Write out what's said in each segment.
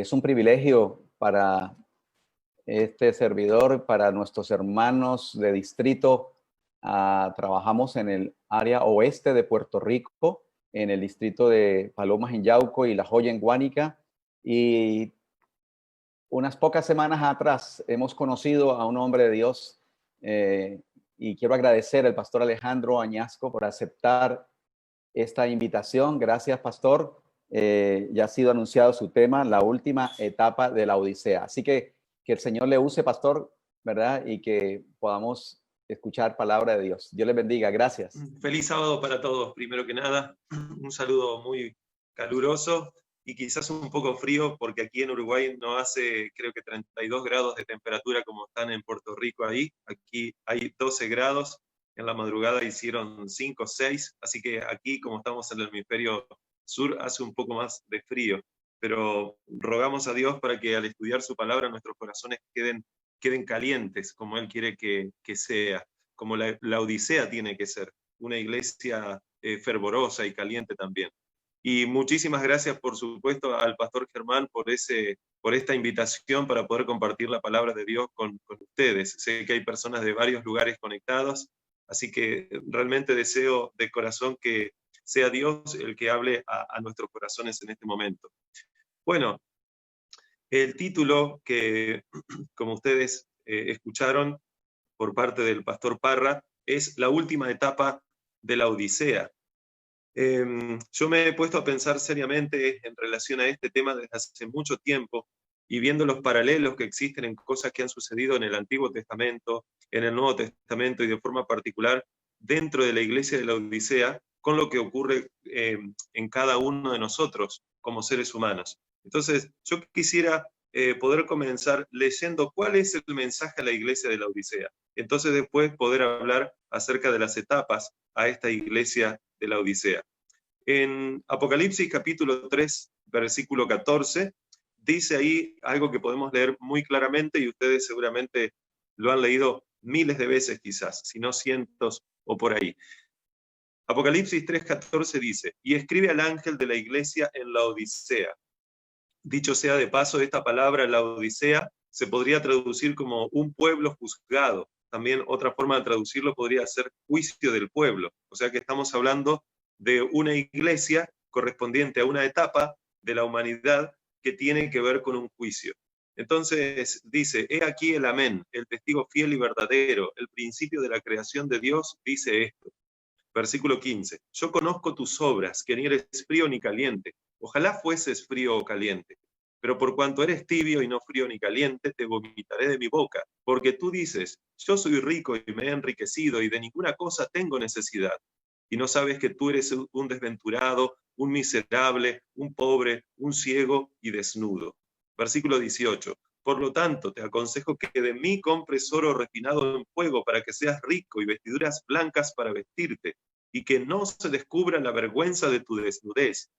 Es un privilegio para este servidor, para nuestros hermanos de distrito. Trabajamos en el área oeste de Puerto Rico, en el distrito de Palomas en Yauco y La Joya en Guánica. Y unas pocas semanas atrás hemos conocido a un hombre de Dios y quiero agradecer al pastor Alejandro Añasco por aceptar esta invitación. Gracias, pastor. Ya ha sido anunciado su tema, la última etapa de la Odisea. Así que el Señor le use, pastor, ¿verdad? Y que podamos escuchar palabra de Dios. Dios les bendiga. Gracias. Feliz sábado para todos. Primero que nada, un saludo muy caluroso y quizás un poco frío, porque aquí en Uruguay no hace, creo que 32 grados de temperatura como están en Puerto Rico ahí. Aquí hay 12 grados. En la madrugada hicieron 5 o 6, así que aquí, como estamos en el hemisferio sur, hace un poco más de frío. Pero rogamos a Dios para que al estudiar su palabra nuestros corazones queden calientes, como Él quiere que sea, como la Odisea tiene que ser, una iglesia fervorosa y caliente también. Y muchísimas gracias, por supuesto, al pastor Germán por esta invitación para poder compartir la palabra de Dios con ustedes. Sé que hay personas de varios lugares conectados, así que realmente deseo de corazón que sea Dios el que hable a nuestros corazones en este momento. Bueno, el título que, como ustedes escucharon por parte del pastor Parra, es la última etapa de la Odisea. Yo me he puesto a pensar seriamente en relación a este tema desde hace mucho tiempo, y viendo los paralelos que existen en cosas que han sucedido en el Antiguo Testamento, en el Nuevo Testamento y de forma particular dentro de la iglesia de la Odisea, con lo que ocurre en cada uno de nosotros como seres humanos. Entonces, yo quisiera poder comenzar leyendo cuál es el mensaje a la iglesia de la Odisea. Entonces después poder hablar acerca de las etapas a esta iglesia de la Odisea. En Apocalipsis capítulo 3, versículo 14, dice ahí algo que podemos leer muy claramente, y ustedes seguramente lo han leído miles de veces quizás, si no cientos o por ahí. Apocalipsis 3:14 dice: y escribe al ángel de la iglesia en la Odisea. Dicho sea de paso, esta palabra, la Odisea, se podría traducir como un pueblo juzgado. También otra forma de traducirlo podría ser juicio del pueblo. O sea que estamos hablando de una iglesia correspondiente a una etapa de la humanidad que tiene que ver con un juicio. Entonces dice: he aquí el amén, el testigo fiel y verdadero, el principio de la creación de Dios, dice esto. Versículo 15: yo conozco tus obras, que ni eres frío ni caliente. Ojalá fueses frío o caliente. Pero por cuanto eres tibio y no frío ni caliente, te vomitaré de mi boca. Porque tú dices: yo soy rico y me he enriquecido y de ninguna cosa tengo necesidad. Y no sabes que tú eres un desventurado, un miserable, un pobre, un ciego y desnudo. Versículo 18: por lo tanto, te aconsejo que de mí compres oro refinado en fuego para que seas rico, y vestiduras blancas para vestirte, y que no se descubra la vergüenza de tu desnudez.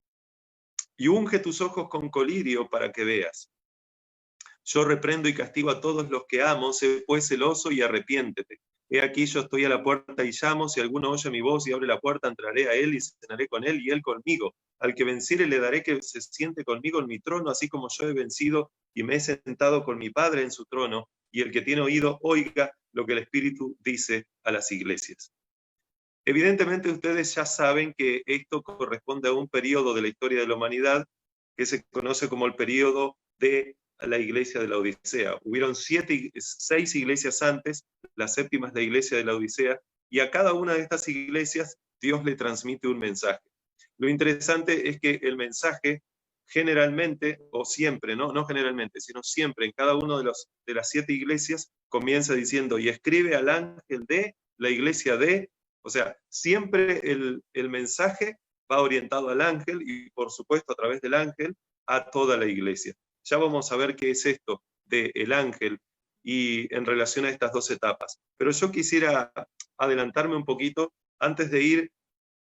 Y unge tus ojos con colirio para que veas. Yo reprendo y castigo a todos los que amo, sé pues celoso y arrepiéntete. He aquí yo estoy a la puerta y llamo, si alguno oye mi voz y abre la puerta, entraré a él y cenaré con él y él conmigo. Al que venciere le daré que se siente conmigo en mi trono, así como yo he vencido y me he sentado con mi Padre en su trono. Y el que tiene oído, oiga lo que el Espíritu dice a las iglesias. Evidentemente ustedes ya saben que esto corresponde a un periodo de la historia de la humanidad que se conoce como el periodo de la iglesia de la Odisea. Hubieron 6 iglesias antes, la séptima es la iglesia de la Odisea, y a cada una de estas iglesias Dios le transmite un mensaje. Lo interesante es que el mensaje generalmente, o siempre, no generalmente, sino siempre, en cada una de las 7 iglesias, comienza diciendo: y escribe al ángel de la iglesia de. O sea, siempre el mensaje va orientado al ángel y, por supuesto, a través del ángel, a toda la iglesia. Ya vamos a ver qué es esto del ángel y en relación a estas 2 etapas. Pero yo quisiera adelantarme un poquito antes de ir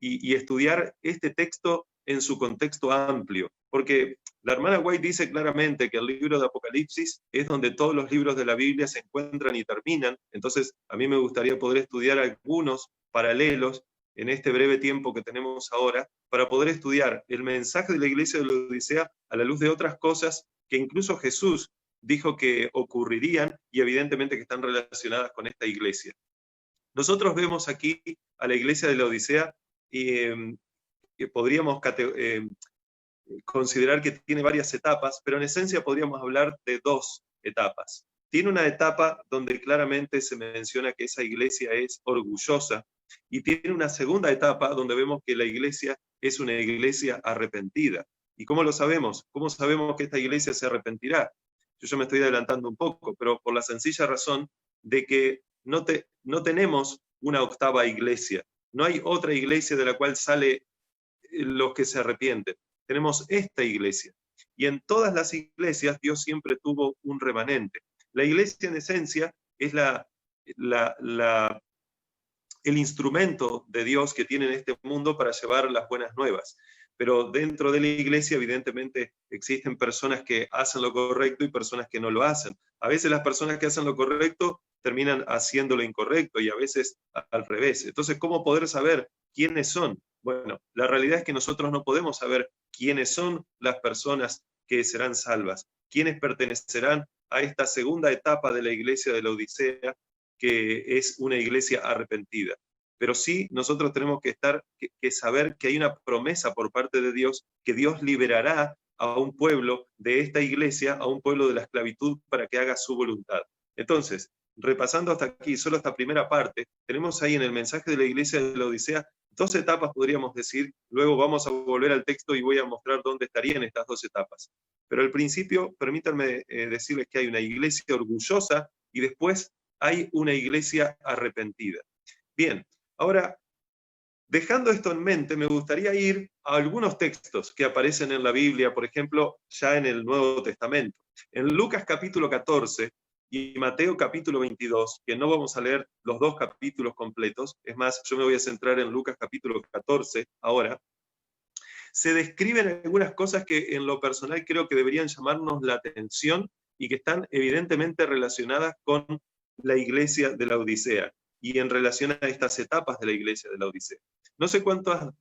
y estudiar este texto en su contexto amplio, porque la hermana White dice claramente que el libro de Apocalipsis es donde todos los libros de la Biblia se encuentran y terminan. Entonces a mí me gustaría poder estudiar algunos paralelos en este breve tiempo que tenemos ahora para poder estudiar el mensaje de la iglesia de la Odisea a la luz de otras cosas que incluso Jesús dijo que ocurrirían y evidentemente que están relacionadas con esta iglesia. Nosotros vemos aquí a la iglesia de la Odisea y podríamos considerar que tiene varias etapas, pero en esencia podríamos hablar de dos etapas. Tiene una etapa donde claramente se menciona que esa iglesia es orgullosa, y tiene una segunda etapa donde vemos que la iglesia es una iglesia arrepentida. ¿Y cómo lo sabemos? ¿Cómo sabemos que esta iglesia se arrepentirá? Yo ya me estoy adelantando un poco, pero por la sencilla razón de que no tenemos una octava iglesia. No hay otra iglesia de la cual sale los que se arrepienten. Tenemos esta iglesia. Y en todas las iglesias Dios siempre tuvo un remanente. La iglesia en esencia es el instrumento de Dios que tiene en este mundo para llevar las buenas nuevas. Pero dentro de la iglesia, evidentemente, existen personas que hacen lo correcto y personas que no lo hacen. A veces las personas que hacen lo correcto terminan haciendo lo incorrecto y a veces al revés. Entonces, ¿cómo poder saber quiénes son? Bueno, la realidad es que nosotros no podemos saber quiénes son las personas que serán salvas, quiénes pertenecerán a esta segunda etapa de la iglesia de la Odisea, que es una iglesia arrepentida. Pero sí, nosotros tenemos que saber que hay una promesa por parte de Dios, que Dios liberará a un pueblo de esta iglesia, a un pueblo de la esclavitud, para que haga su voluntad. Entonces, repasando hasta aquí, solo esta primera parte, tenemos ahí en el mensaje de la iglesia de la Odisea dos etapas, podríamos decir. Luego vamos a volver al texto y voy a mostrar dónde estarían estas dos etapas. Pero al principio, permítanme decirles que hay una iglesia orgullosa y después hay una iglesia arrepentida. Bien, ahora, dejando esto en mente, me gustaría ir a algunos textos que aparecen en la Biblia, por ejemplo, ya en el Nuevo Testamento. En Lucas capítulo 14 y Mateo capítulo 22, que no vamos a leer los dos capítulos completos, es más, yo me voy a centrar en Lucas capítulo 14 ahora, se describen algunas cosas que en lo personal creo que deberían llamarnos la atención y que están evidentemente relacionadas con la iglesia de la Odisea y en relación a estas etapas de la iglesia de la Odisea. No sé cuántos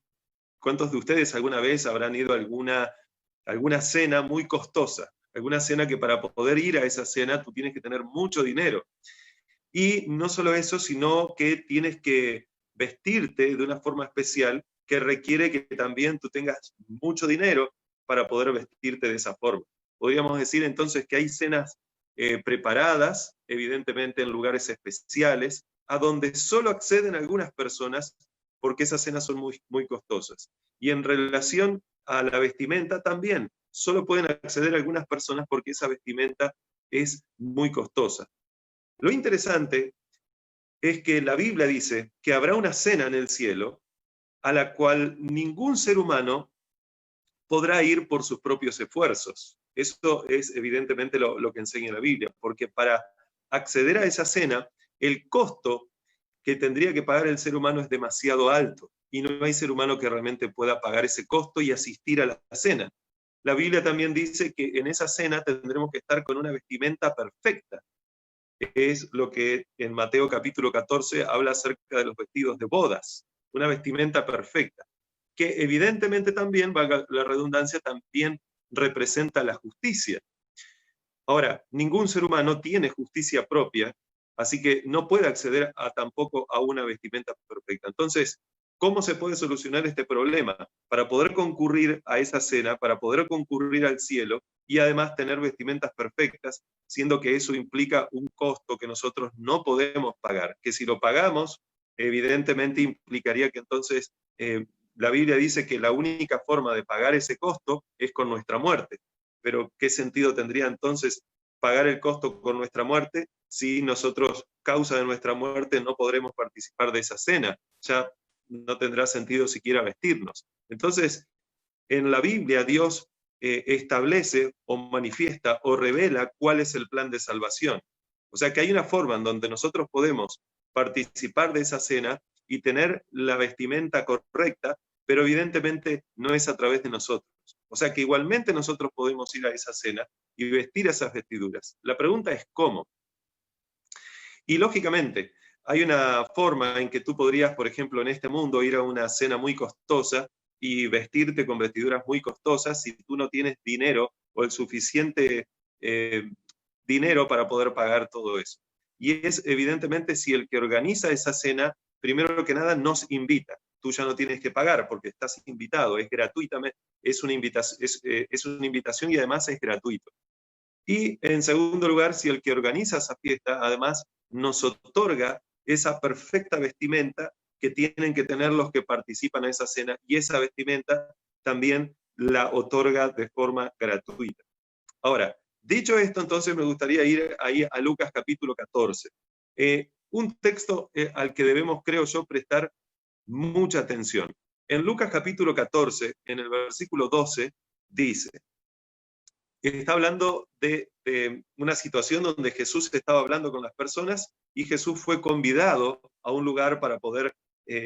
de ustedes alguna vez habrán ido a alguna cena muy costosa, alguna cena que para poder ir a esa cena tú tienes que tener mucho dinero. Y no solo eso, sino que tienes que vestirte de una forma especial que requiere que también tú tengas mucho dinero para poder vestirte de esa forma. Podríamos decir entonces que hay cenas preparadas, evidentemente en lugares especiales, a donde solo acceden algunas personas porque esas cenas son muy, muy costosas. Y en relación a la vestimenta también, solo pueden acceder algunas personas porque esa vestimenta es muy costosa. Lo interesante es que la Biblia dice que habrá una cena en el cielo a la cual ningún ser humano podrá ir por sus propios esfuerzos. Eso es evidentemente lo que enseña la Biblia, porque para acceder a esa cena, el costo que tendría que pagar el ser humano es demasiado alto, y no hay ser humano que realmente pueda pagar ese costo y asistir a la cena. La Biblia también dice que en esa cena tendremos que estar con una vestimenta perfecta. Es lo que en Mateo capítulo 14 habla acerca de los vestidos de bodas, una vestimenta perfecta, que evidentemente también, valga la redundancia, también representa la justicia. Ahora, ningún ser humano tiene justicia propia, así que no puede acceder tampoco a una vestimenta perfecta. Entonces, ¿cómo se puede solucionar este problema? Para poder concurrir a esa cena, para poder concurrir al cielo y además tener vestimentas perfectas, siendo que eso implica un costo que nosotros no podemos pagar, que si lo pagamos, evidentemente implicaría que entonces la Biblia dice que la única forma de pagar ese costo es con nuestra muerte. Pero ¿qué sentido tendría entonces pagar el costo con nuestra muerte si nosotros, causa de nuestra muerte, no podremos participar de esa cena? Ya no tendrá sentido siquiera vestirnos. Entonces, en la Biblia Dios establece o manifiesta o revela cuál es el plan de salvación. O sea que hay una forma en donde nosotros podemos participar de esa cena y tener la vestimenta correcta, pero evidentemente no es a través de nosotros. O sea que igualmente nosotros podemos ir a esa cena y vestir esas vestiduras. La pregunta es ¿cómo? Y lógicamente, hay una forma en que tú podrías, por ejemplo, en este mundo ir a una cena muy costosa y vestirte con vestiduras muy costosas si tú no tienes dinero o el suficiente dinero para poder pagar todo eso. Y es evidentemente si el que organiza esa cena, primero que nada, nos invita. Tú ya no tienes que pagar porque estás invitado, es gratuitamente, es una invitación y además es gratuito. Y en segundo lugar, si el que organiza esa fiesta, además, nos otorga esa perfecta vestimenta que tienen que tener los que participan en esa cena, y esa vestimenta también la otorga de forma gratuita. Ahora, dicho esto, entonces me gustaría ir ahí a Lucas capítulo 14. Un texto al que debemos, creo yo, prestar mucha atención. En Lucas capítulo 14, en el versículo 12, dice, está hablando de una situación donde Jesús estaba hablando con las personas y Jesús fue convidado a un lugar para poder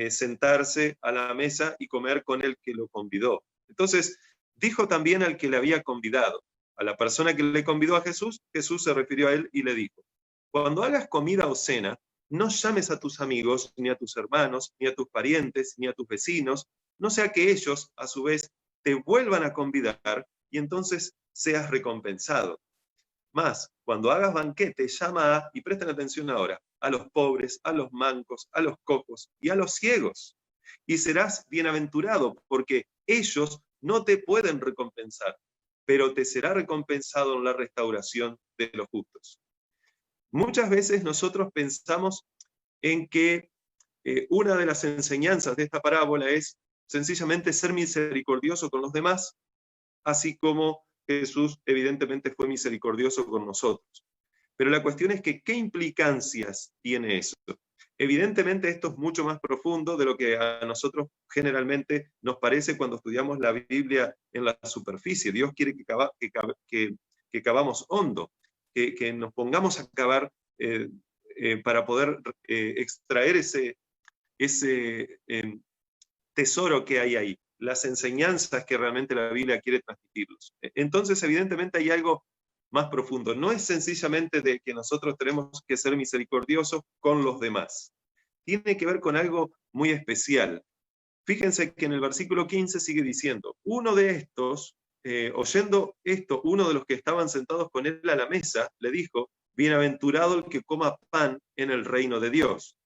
sentarse a la mesa y comer con el que lo convidó. Entonces, dijo también al que le había convidado, a la persona que le convidó a Jesús, Jesús se refirió a él y le dijo, cuando hagas comida o cena, no llames a tus amigos, ni a tus hermanos, ni a tus parientes, ni a tus vecinos, no sea que ellos, a su vez, te vuelvan a convidar y entonces seas recompensado. Más, cuando hagas banquete, llama a, y presten atención ahora, a los pobres, a los mancos, a los cojos y a los ciegos. Y serás bienaventurado, porque ellos no te pueden recompensar, pero te será recompensado en la restauración de los justos. Muchas veces nosotros pensamos en que una de las enseñanzas de esta parábola es sencillamente ser misericordioso con los demás, así como Jesús evidentemente fue misericordioso con nosotros. Pero la cuestión es que, ¿qué implicancias tiene eso? Evidentemente esto es mucho más profundo de lo que a nosotros generalmente nos parece cuando estudiamos la Biblia en la superficie. Dios quiere que cavamos hondo, que nos pongamos a cavar para poder extraer ese tesoro que hay ahí, las enseñanzas que realmente la Biblia quiere transmitirnos. Entonces, evidentemente hay algo más profundo. No es sencillamente de que nosotros tenemos que ser misericordiosos con los demás. Tiene que ver con algo muy especial. Fíjense que en el versículo 15 sigue diciendo, uno de estos, oyendo esto, uno de los que estaban sentados con él a la mesa, le dijo, bienaventurado el que coma pan en el reino de Dios.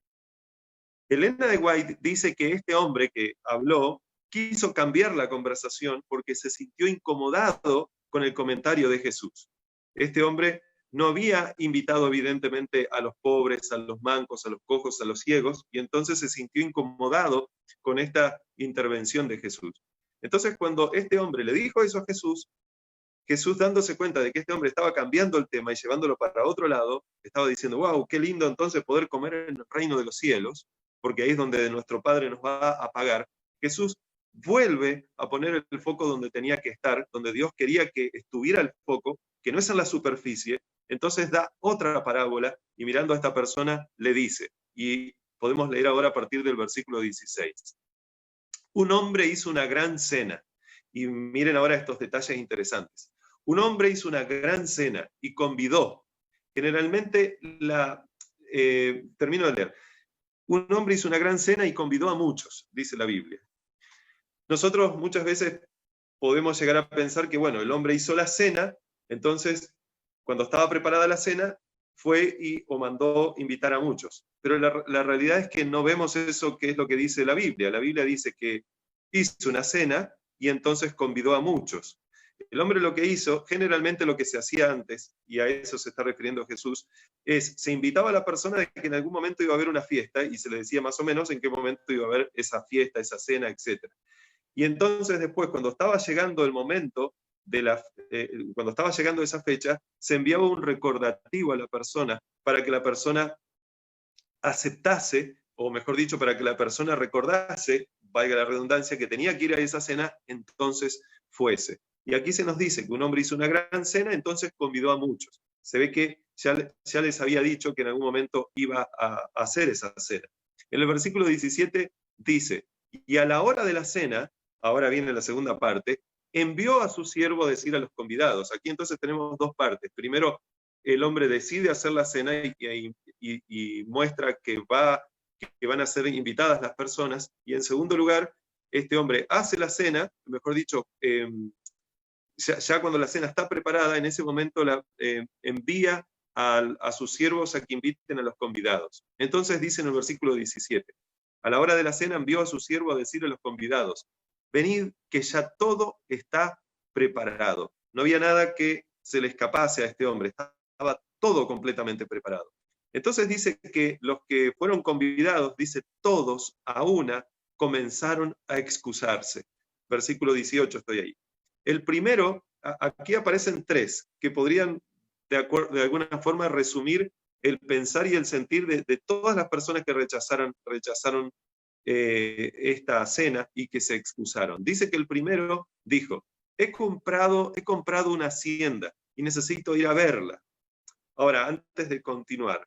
Elena de White dice que este hombre que habló quiso cambiar la conversación porque se sintió incomodado con el comentario de Jesús. Este hombre no había invitado evidentemente a los pobres, a los mancos, a los cojos, a los ciegos, y entonces se sintió incomodado con esta intervención de Jesús. Entonces cuando este hombre le dijo eso a Jesús, Jesús, dándose cuenta de que este hombre estaba cambiando el tema y llevándolo para otro lado, estaba diciendo, wow, qué lindo entonces poder comer en el reino de los cielos, porque ahí es donde nuestro Padre nos va a pagar. Jesús vuelve a poner el foco donde tenía que estar, donde Dios quería que estuviera el foco, que no es en la superficie. Entonces da otra parábola y mirando a esta persona le dice, y podemos leer ahora a partir del versículo 16. Un hombre hizo una gran cena, y miren ahora estos detalles interesantes. Un hombre hizo una gran cena y convidó. Generalmente, termino de leer. Un hombre hizo una gran cena y convidó a muchos, dice la Biblia. Nosotros muchas veces podemos llegar a pensar que, bueno, el hombre hizo la cena, entonces, cuando estaba preparada la cena, fue o mandó invitar a muchos. Pero la realidad es que no vemos eso que es lo que dice la Biblia. La Biblia dice que hizo una cena y entonces convidó a muchos. El hombre lo que hizo, generalmente lo que se hacía antes, y a eso se está refiriendo Jesús, se invitaba a la persona de que en algún momento iba a haber una fiesta y se le decía más o menos en qué momento iba a haber esa fiesta, esa cena, etc. Y entonces después, cuando estaba llegando el momento cuando estaba llegando esa fecha, se enviaba un recordativo a la persona para que la persona aceptase, o mejor dicho, para que la persona recordase, valga la redundancia, que tenía que ir a esa cena, entonces fuese. Y aquí se nos dice que un hombre hizo una gran cena, entonces convidó a muchos. Se ve que ya les había dicho que en algún momento iba a hacer esa cena. En el versículo 17 dice, y a la hora de la cena, ahora viene la segunda parte, envió a su siervo a decir a los convidados. Aquí entonces tenemos dos partes. Primero, el hombre decide hacer la cena y muestra que van a ser invitadas las personas. Y en segundo lugar, este hombre hace la cena, mejor dicho, ya cuando la cena está preparada, en ese momento envía a sus siervos a que inviten a los convidados. Entonces dice en el versículo 17, a la hora de la cena envió a su siervo a decirle a los convidados, venid que ya todo está preparado. No había nada que se le escapase a este hombre, estaba todo completamente preparado. Entonces dice que los que fueron convidados, dice todos a una, comenzaron a excusarse. Versículo 18, estoy ahí. El primero, aquí aparecen tres, que podrían de alguna forma resumir el pensar y el sentir de todas las personas que rechazaron esta cena y que se excusaron. Dice que el primero dijo, he comprado una hacienda y necesito ir a verla. Ahora, antes de continuar,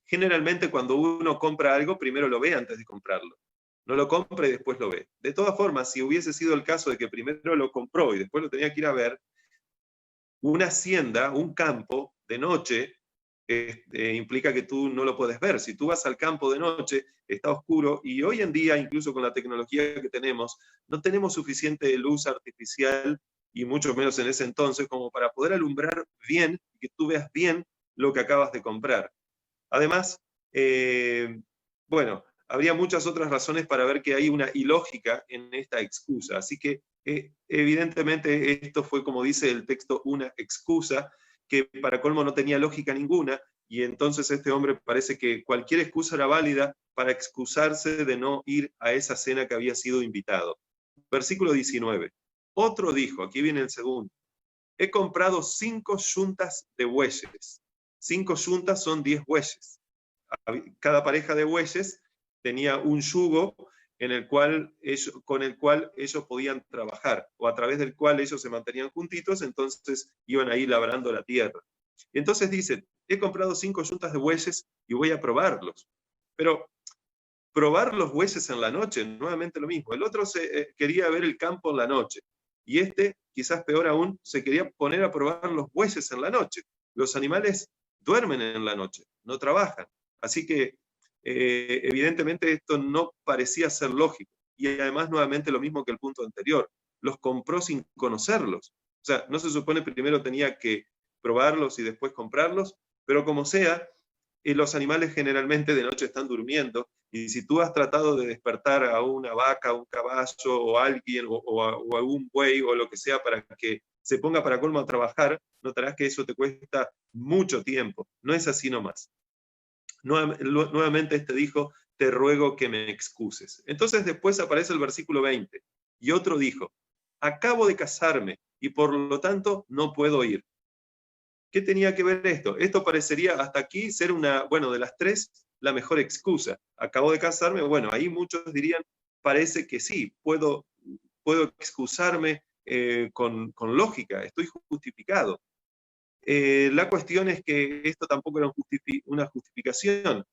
generalmente cuando uno compra algo, primero lo ve antes de comprarlo. No lo compra y después lo ve. De todas formas, si hubiese sido el caso de que primero lo compró y después lo tenía que ir a ver, una hacienda, un campo de noche, implica que tú no lo puedes ver. Si tú vas al campo de noche, está oscuro, y hoy en día, incluso con la tecnología que tenemos, no tenemos suficiente luz artificial, y mucho menos en ese entonces, como para poder alumbrar bien, que tú veas bien lo que acabas de comprar. Además, bueno, habría muchas otras razones para ver que hay una ilógica en esta excusa. Así que, evidentemente, esto fue, como dice el texto, una excusa que para colmo no tenía lógica ninguna, y entonces este hombre parece que cualquier excusa era válida para excusarse de no ir a esa cena que había sido invitado. Versículo 19. Otro dijo, aquí viene el segundo, he comprado 5 yuntas de bueyes. 5 yuntas son 10 bueyes. Cada pareja de bueyes tenía un yugo con el cual ellos podían trabajar, o a través del cual ellos se mantenían juntitos, entonces iban ahí labrando la tierra. Entonces dice, he comprado 5 yuntas de bueyes y voy a probarlos. Pero probar los bueyes en la noche, nuevamente lo mismo. El otro quería ver el campo en la noche, y este, quizás peor aún, se quería poner a probar los bueyes en la noche. Los animales duermen en la noche, no trabajan. Así que, evidentemente, esto no parecía ser lógico. Y además, nuevamente, lo mismo que el punto anterior. Los compró sin conocerlos. O sea, no se supone primero tenía que probarlos y después comprarlos, pero como sea, los animales generalmente de noche están durmiendo, y si tú has tratado de despertar a una vaca, un caballo, o alguien, o a un buey, o lo que sea, para que se ponga para colmo a trabajar, notarás que eso te cuesta mucho tiempo. No es así nomás. Nuevamente dijo, te ruego que me excuses. Entonces después aparece el versículo 20, y otro dijo, acabo de casarme, y por lo tanto no puedo ir. ¿Qué tenía que ver esto? Esto parecería hasta aquí ser de las tres, la mejor excusa. Acabo de casarme, bueno, ahí muchos dirían, parece que sí, puedo excusarme con lógica, estoy justificado. La cuestión es que esto tampoco era una justificación.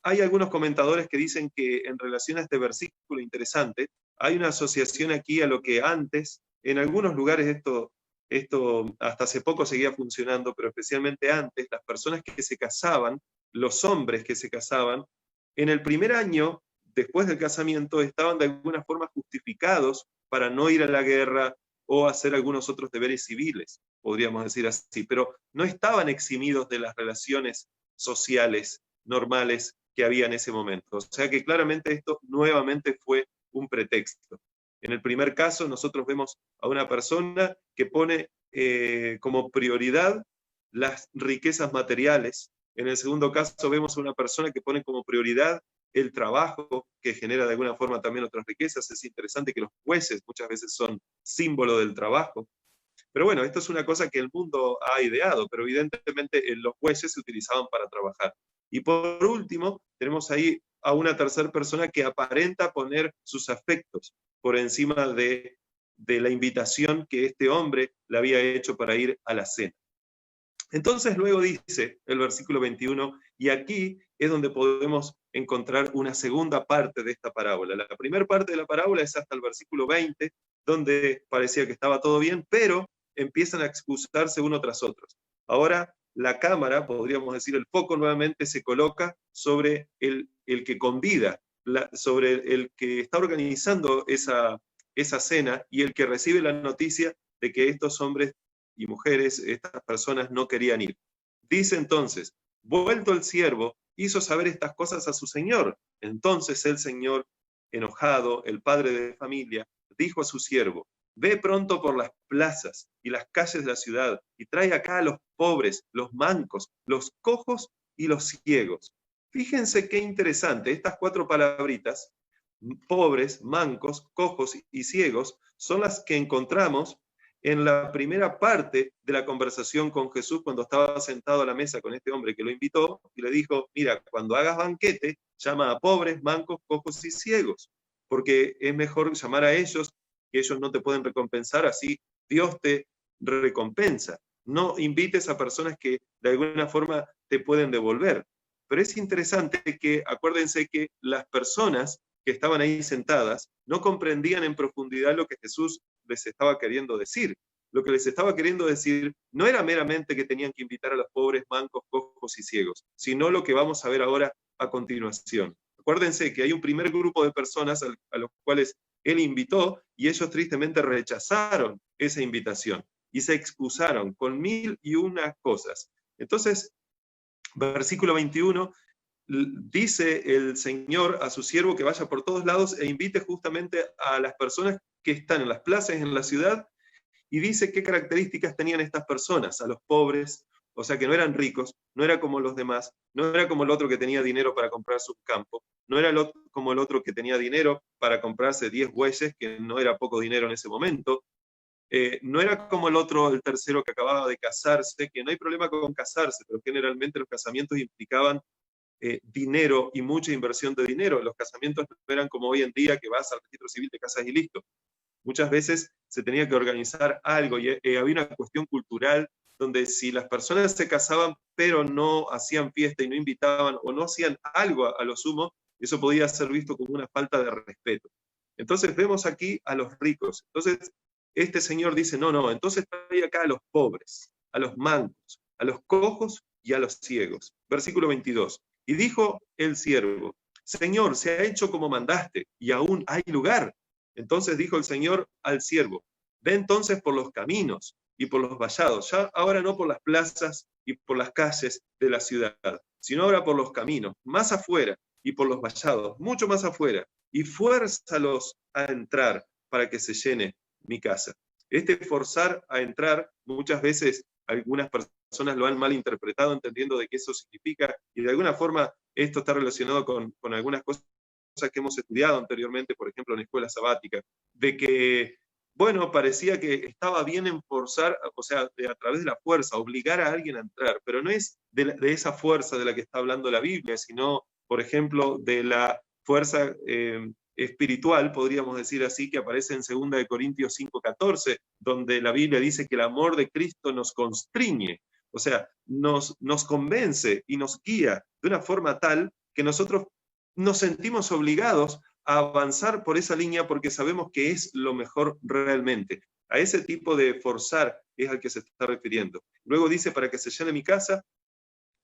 Hay algunos comentadores que dicen que en relación a este versículo interesante, hay una asociación aquí a lo que antes, en algunos lugares esto hasta hace poco seguía funcionando, pero especialmente antes, las personas que se casaban, los hombres que se casaban, en el primer año, después del casamiento, estaban de alguna forma justificados para no ir a la guerra o hacer algunos otros deberes civiles, podríamos decir así, pero no estaban eximidos de las relaciones sociales normales que había en ese momento. O sea que claramente esto nuevamente fue un pretexto. En el primer caso, nosotros vemos a una persona que pone como prioridad las riquezas materiales. En el segundo caso, vemos a una persona que pone como prioridad el trabajo, que genera de alguna forma también otras riquezas. Es interesante que los jueces muchas veces son símbolo del trabajo. Pero bueno, esto es una cosa que el mundo ha ideado, pero evidentemente los jueces se utilizaban para trabajar. Y por último, tenemos ahí a una tercera persona que aparenta poner sus afectos por encima de la invitación que este hombre le había hecho para ir a la cena. Entonces luego dice el versículo 21, y aquí es donde podemos encontrar una segunda parte de esta parábola. La primera parte de la parábola es hasta el versículo 20, donde parecía que estaba todo bien, pero empiezan a excusarse uno tras otro. Ahora la cámara, podríamos decir, el foco nuevamente se coloca sobre el que convida, sobre el que está organizando esa cena y el que recibe la noticia de que estos hombres y mujeres, estas personas no querían ir. Dice entonces, vuelto el siervo, hizo saber estas cosas a su señor. Entonces el señor, enojado, el padre de familia, dijo a su siervo, ve pronto por las plazas y las calles de la ciudad y trae acá a los pobres, los mancos, los cojos y los ciegos. Fíjense qué interesante, estas 4 palabritas, pobres, mancos, cojos y ciegos, son las que encontramos en la primera parte de la conversación con Jesús cuando estaba sentado a la mesa con este hombre que lo invitó y le dijo, mira, cuando hagas banquete, llama a pobres, mancos, cojos y ciegos, porque es mejor llamar a ellos, que ellos no te pueden recompensar, así Dios te recompensa. No invites a personas que de alguna forma te pueden devolver. Pero es interesante que, acuérdense que las personas que estaban ahí sentadas no comprendían en profundidad lo que Jesús les estaba queriendo decir. Lo que les estaba queriendo decir no era meramente que tenían que invitar a los pobres, mancos, cojos y ciegos, sino lo que vamos a ver ahora a continuación. Acuérdense que hay un primer grupo de personas a los cuales él invitó y ellos tristemente rechazaron esa invitación y se excusaron con 1001 cosas. Entonces, versículo 21, dice el Señor a su siervo que vaya por todos lados e invite justamente a las personas que están en las plazas, en la ciudad, y dice qué características tenían estas personas, a los pobres, o sea que no eran ricos, no era como los demás, no era como el otro que tenía dinero para comprar su campo, no era como el otro que tenía dinero para comprarse 10 bueyes, que no era poco dinero en ese momento, no era como el otro, el tercero que acababa de casarse, que no hay problema con casarse, pero generalmente los casamientos implicaban dinero y mucha inversión de dinero. Los casamientos no eran como hoy en día que vas al registro civil, te casas y listo. Muchas veces se tenía que organizar algo y había una cuestión cultural donde si las personas se casaban pero no hacían fiesta y no invitaban o no hacían algo a lo sumo, eso podía ser visto como una falta de respeto. Entonces vemos aquí a los ricos. Entonces este señor dice, no, entonces trae acá a los pobres, a los mancos, a los cojos y a los ciegos. Versículo 22. Y dijo el siervo, Señor, se ha hecho como mandaste y aún hay lugar. Entonces dijo el Señor al siervo, ve entonces por los caminos y por los vallados, ya ahora no por las plazas y por las calles de la ciudad, sino ahora por los caminos, más afuera y por los vallados, mucho más afuera, y fuérzalos a entrar para que se llene mi casa. Este forzar a entrar, muchas veces algunas personas lo han malinterpretado entendiendo de qué eso significa, y de alguna forma esto está relacionado con algunas cosas que hemos estudiado anteriormente, por ejemplo en escuela sabática, de que, bueno, parecía que estaba bien en forzar, o sea, a través de la fuerza, obligar a alguien a entrar, pero no es de esa fuerza de la que está hablando la Biblia, sino, por ejemplo, de la fuerza espiritual, podríamos decir así, que aparece en 2 Corintios 5:14, donde la Biblia dice que el amor de Cristo nos constriñe, o sea, nos convence y nos guía de una forma tal que nosotros nos sentimos obligados a avanzar por esa línea porque sabemos que es lo mejor realmente. A ese tipo de forzar es al que se está refiriendo. Luego dice, para que se llene mi casa,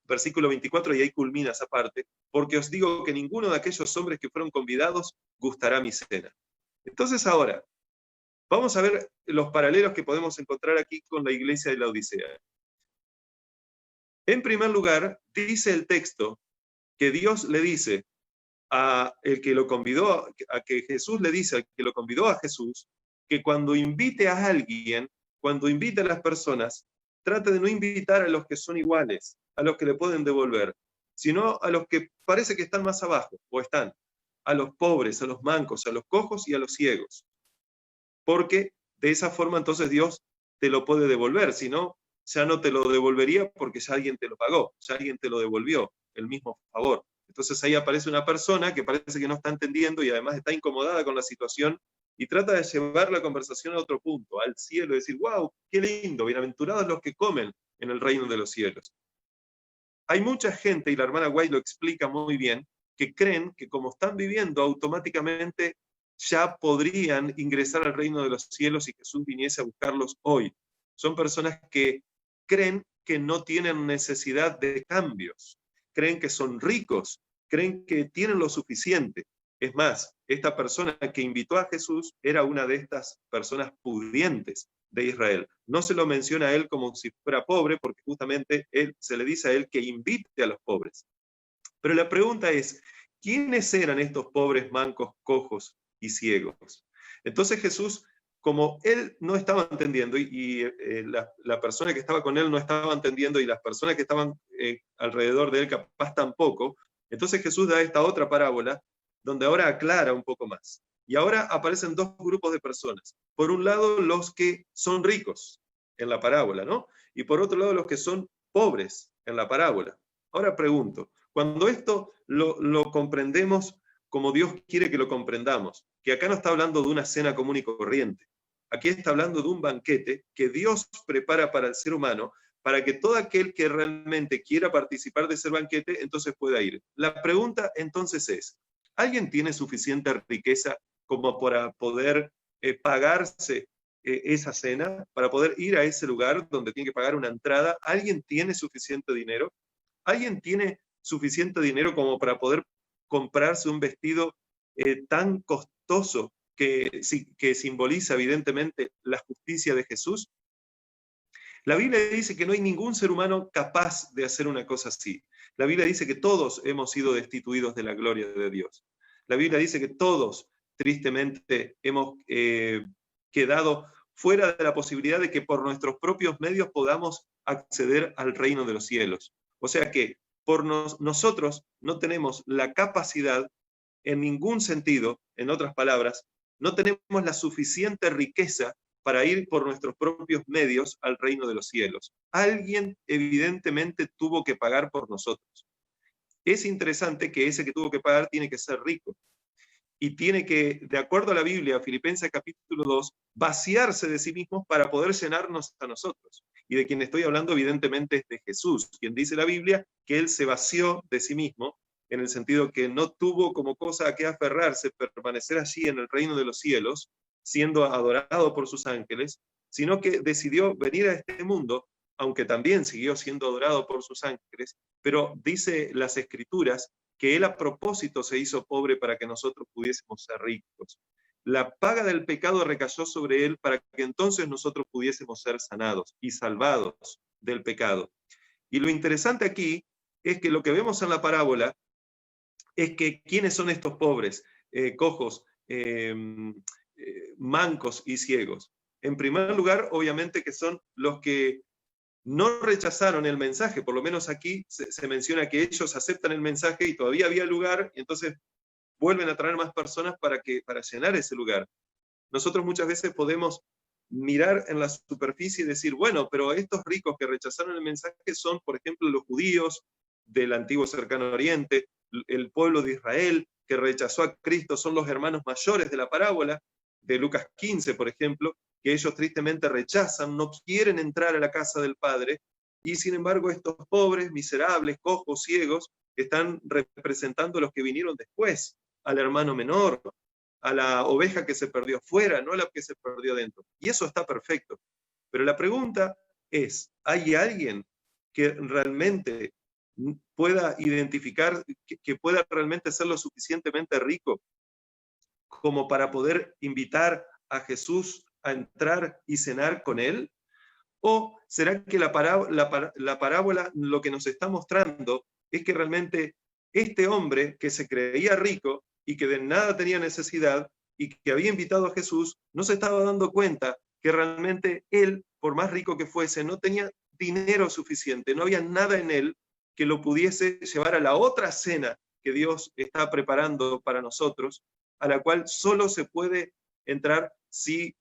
versículo 24, y ahí culmina esa parte, porque os digo que ninguno de aquellos hombres que fueron convidados gustará mi cena. Entonces ahora, vamos a ver los paralelos que podemos encontrar aquí con la iglesia de la Odisea. En primer lugar, dice el texto que Dios le dice a el que lo convidó, a que Jesús le dice al que lo convidó a Jesús, que cuando invite a alguien, cuando invite a las personas, trate de no invitar a los que son iguales, a los que le pueden devolver, sino a los que parece que están más abajo, o están, a los pobres, a los mancos, a los cojos y a los ciegos. Porque de esa forma entonces Dios te lo puede devolver, si no, ya no te lo devolvería porque ya alguien te lo pagó, ya alguien te lo devolvió, el mismo favor. Entonces ahí aparece una persona que parece que no está entendiendo y además está incomodada con la situación y trata de llevar la conversación a otro punto, al cielo, y decir, wow, qué lindo, bienaventurados los que comen en el reino de los cielos. Hay mucha gente, y la hermana White lo explica muy bien, que creen que como están viviendo automáticamente ya podrían ingresar al reino de los cielos y Jesús viniese a buscarlos hoy. Son personas que creen que no tienen necesidad de cambios, creen que son ricos, creen que tienen lo suficiente. Es más, esta persona que invitó a Jesús era una de estas personas pudientes de Israel. No se lo menciona a él como si fuera pobre, porque justamente se le dice a él que invite a los pobres. Pero la pregunta es, ¿quiénes eran estos pobres, mancos, cojos y ciegos? Entonces Jesús, como él no estaba entendiendo la persona que estaba con él no estaba entendiendo y las personas que estaban alrededor de él capaz tampoco, entonces Jesús da esta otra parábola donde ahora aclara un poco más. Y ahora aparecen dos grupos de personas. Por un lado, los que son ricos en la parábola, ¿no? Y por otro lado, los que son pobres en la parábola. Ahora pregunto, cuando esto lo comprendemos como Dios quiere que lo comprendamos, que acá no está hablando de una cena común y corriente, aquí está hablando de un banquete que Dios prepara para el ser humano, para que todo aquel que realmente quiera participar de ese banquete, entonces pueda ir. La pregunta entonces es, ¿alguien tiene suficiente riqueza como para poder pagarse esa cena, para poder ir a ese lugar donde tiene que pagar una entrada? ¿Alguien tiene suficiente dinero? ¿Alguien tiene suficiente dinero como para poder comprarse un vestido tan costoso que simboliza evidentemente la justicia de Jesús? La Biblia dice que no hay ningún ser humano capaz de hacer una cosa así. La Biblia dice que todos hemos sido destituidos de la gloria de Dios. La Biblia dice que todos, tristemente, hemos quedado fuera de la posibilidad de que por nuestros propios medios podamos acceder al reino de los cielos. O sea que nosotros no tenemos la capacidad en ningún sentido, en otras palabras, no tenemos la suficiente riqueza para ir por nuestros propios medios al reino de los cielos. Alguien evidentemente tuvo que pagar por nosotros. Es interesante que ese que tuvo que pagar tiene que ser rico. Y tiene que, de acuerdo a la Biblia, Filipenses capítulo 2, vaciarse de sí mismo para poder llenarnos a nosotros. Y de quien estoy hablando evidentemente es de Jesús, quien dice la Biblia que él se vació de sí mismo, en el sentido que no tuvo como cosa a qué aferrarse, permanecer allí en el reino de los cielos, siendo adorado por sus ángeles, sino que decidió venir a este mundo, aunque también siguió siendo adorado por sus ángeles, pero dice las Escrituras que él a propósito se hizo pobre para que nosotros pudiésemos ser ricos. La paga del pecado recayó sobre él para que entonces nosotros pudiésemos ser sanados y salvados del pecado. Y lo interesante aquí es que lo que vemos en la parábola es que ¿quiénes son estos pobres, cojos, mancos y ciegos? En primer lugar, obviamente que son los que no rechazaron el mensaje, por lo menos aquí se menciona que ellos aceptan el mensaje y todavía había lugar, y entonces vuelven a traer más personas para llenar ese lugar. Nosotros muchas veces podemos mirar en la superficie y decir, bueno, pero estos ricos que rechazaron el mensaje son, por ejemplo, los judíos del antiguo cercano oriente, el pueblo de Israel que rechazó a Cristo, son los hermanos mayores de la parábola de Lucas 15, por ejemplo, que ellos tristemente rechazan, no quieren entrar a la casa del Padre, y sin embargo estos pobres, miserables, cojos, ciegos, están representando a los que vinieron después, al hermano menor, a la oveja que se perdió afuera, no a la que se perdió dentro. Y eso está perfecto. Pero la pregunta es, ¿hay alguien que realmente pueda identificar, que pueda realmente ser lo suficientemente rico como para poder invitar a Jesús a entrar y cenar con él? ¿O será que la parábola lo que nos está mostrando es que realmente este hombre que se creía rico y que de nada tenía necesidad y que había invitado a Jesús, no se estaba dando cuenta que realmente él, por más rico que fuese, no tenía dinero suficiente, no había nada en él que lo pudiese llevar a la otra cena que Dios está preparando para nosotros, a la cual solo se puede entrar si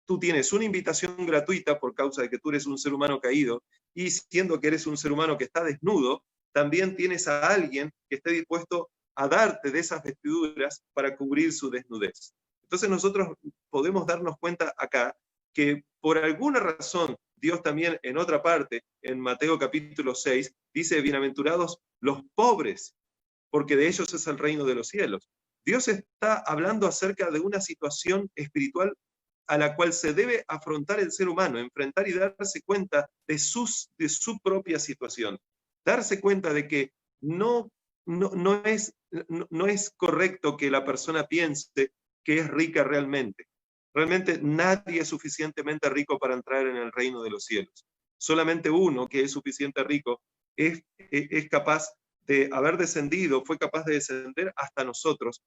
tú tienes una invitación gratuita por causa de que tú eres un ser humano caído, y siendo que eres un ser humano que está desnudo, también tienes a alguien que esté dispuesto a darte de esas vestiduras para cubrir su desnudez. Entonces nosotros podemos darnos cuenta acá que por alguna razón Dios también en otra parte, en Mateo capítulo 6, dice, bienaventurados los pobres, porque de ellos es el reino de los cielos. Dios está hablando acerca de una situación espiritual a la cual se debe afrontar el ser humano, enfrentar y darse cuenta de su propia situación. Darse cuenta de que no es correcto que la persona piense que es rica realmente. Realmente nadie es suficientemente rico para entrar en el reino de los cielos. Solamente uno que es suficiente rico es capaz de haber descendido, fue capaz de descender hasta nosotros,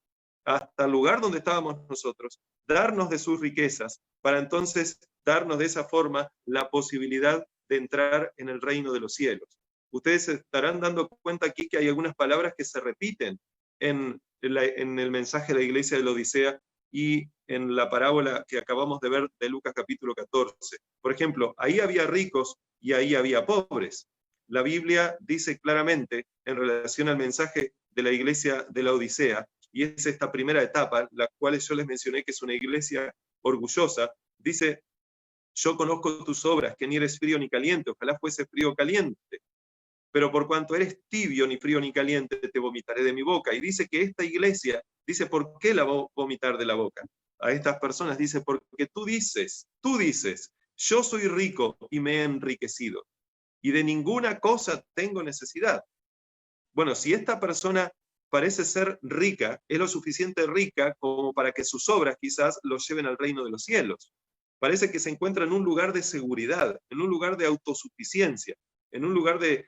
hasta el lugar donde estábamos nosotros, darnos de sus riquezas, para entonces darnos de esa forma la posibilidad de entrar en el reino de los cielos. Ustedes se estarán dando cuenta aquí que hay algunas palabras que se repiten en el mensaje de la iglesia de la Odisea y en la parábola que acabamos de ver de Lucas capítulo 14. Por ejemplo, ahí había ricos y ahí había pobres. La Biblia dice claramente en relación al mensaje de la iglesia de la Odisea, y es esta primera etapa, la cual yo les mencioné que es una iglesia orgullosa, dice: yo conozco tus obras, que ni eres frío ni caliente, ojalá fuese frío o caliente, pero por cuanto eres tibio, ni frío ni caliente, te vomitaré de mi boca. Y dice que esta iglesia, dice, ¿por qué la vomitar de la boca? A estas personas dice, porque tú dices, yo soy rico y me he enriquecido, y de ninguna cosa tengo necesidad. Bueno, si esta persona parece ser rica, es lo suficiente rica como para que sus obras quizás los lleven al reino de los cielos. Parece que se encuentra en un lugar de seguridad, en un lugar de autosuficiencia, en un lugar de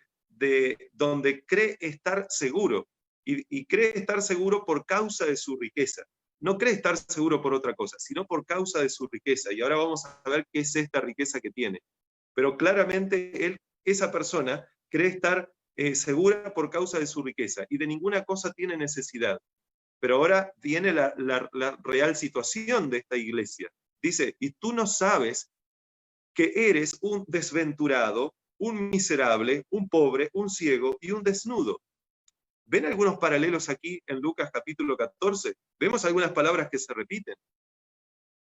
donde cree estar seguro, y cree estar seguro por causa de su riqueza. No cree estar seguro por otra cosa, sino por causa de su riqueza. Y ahora vamos a ver qué es esta riqueza que tiene. Pero claramente esa persona cree estar segura por causa de su riqueza y de ninguna cosa tiene necesidad. Pero ahora viene la real situación de esta iglesia. Dice, y tú no sabes que eres un desventurado, un miserable, un pobre, un ciego y un desnudo. ¿Ven algunos paralelos aquí en Lucas capítulo 14? Vemos algunas palabras que se repiten.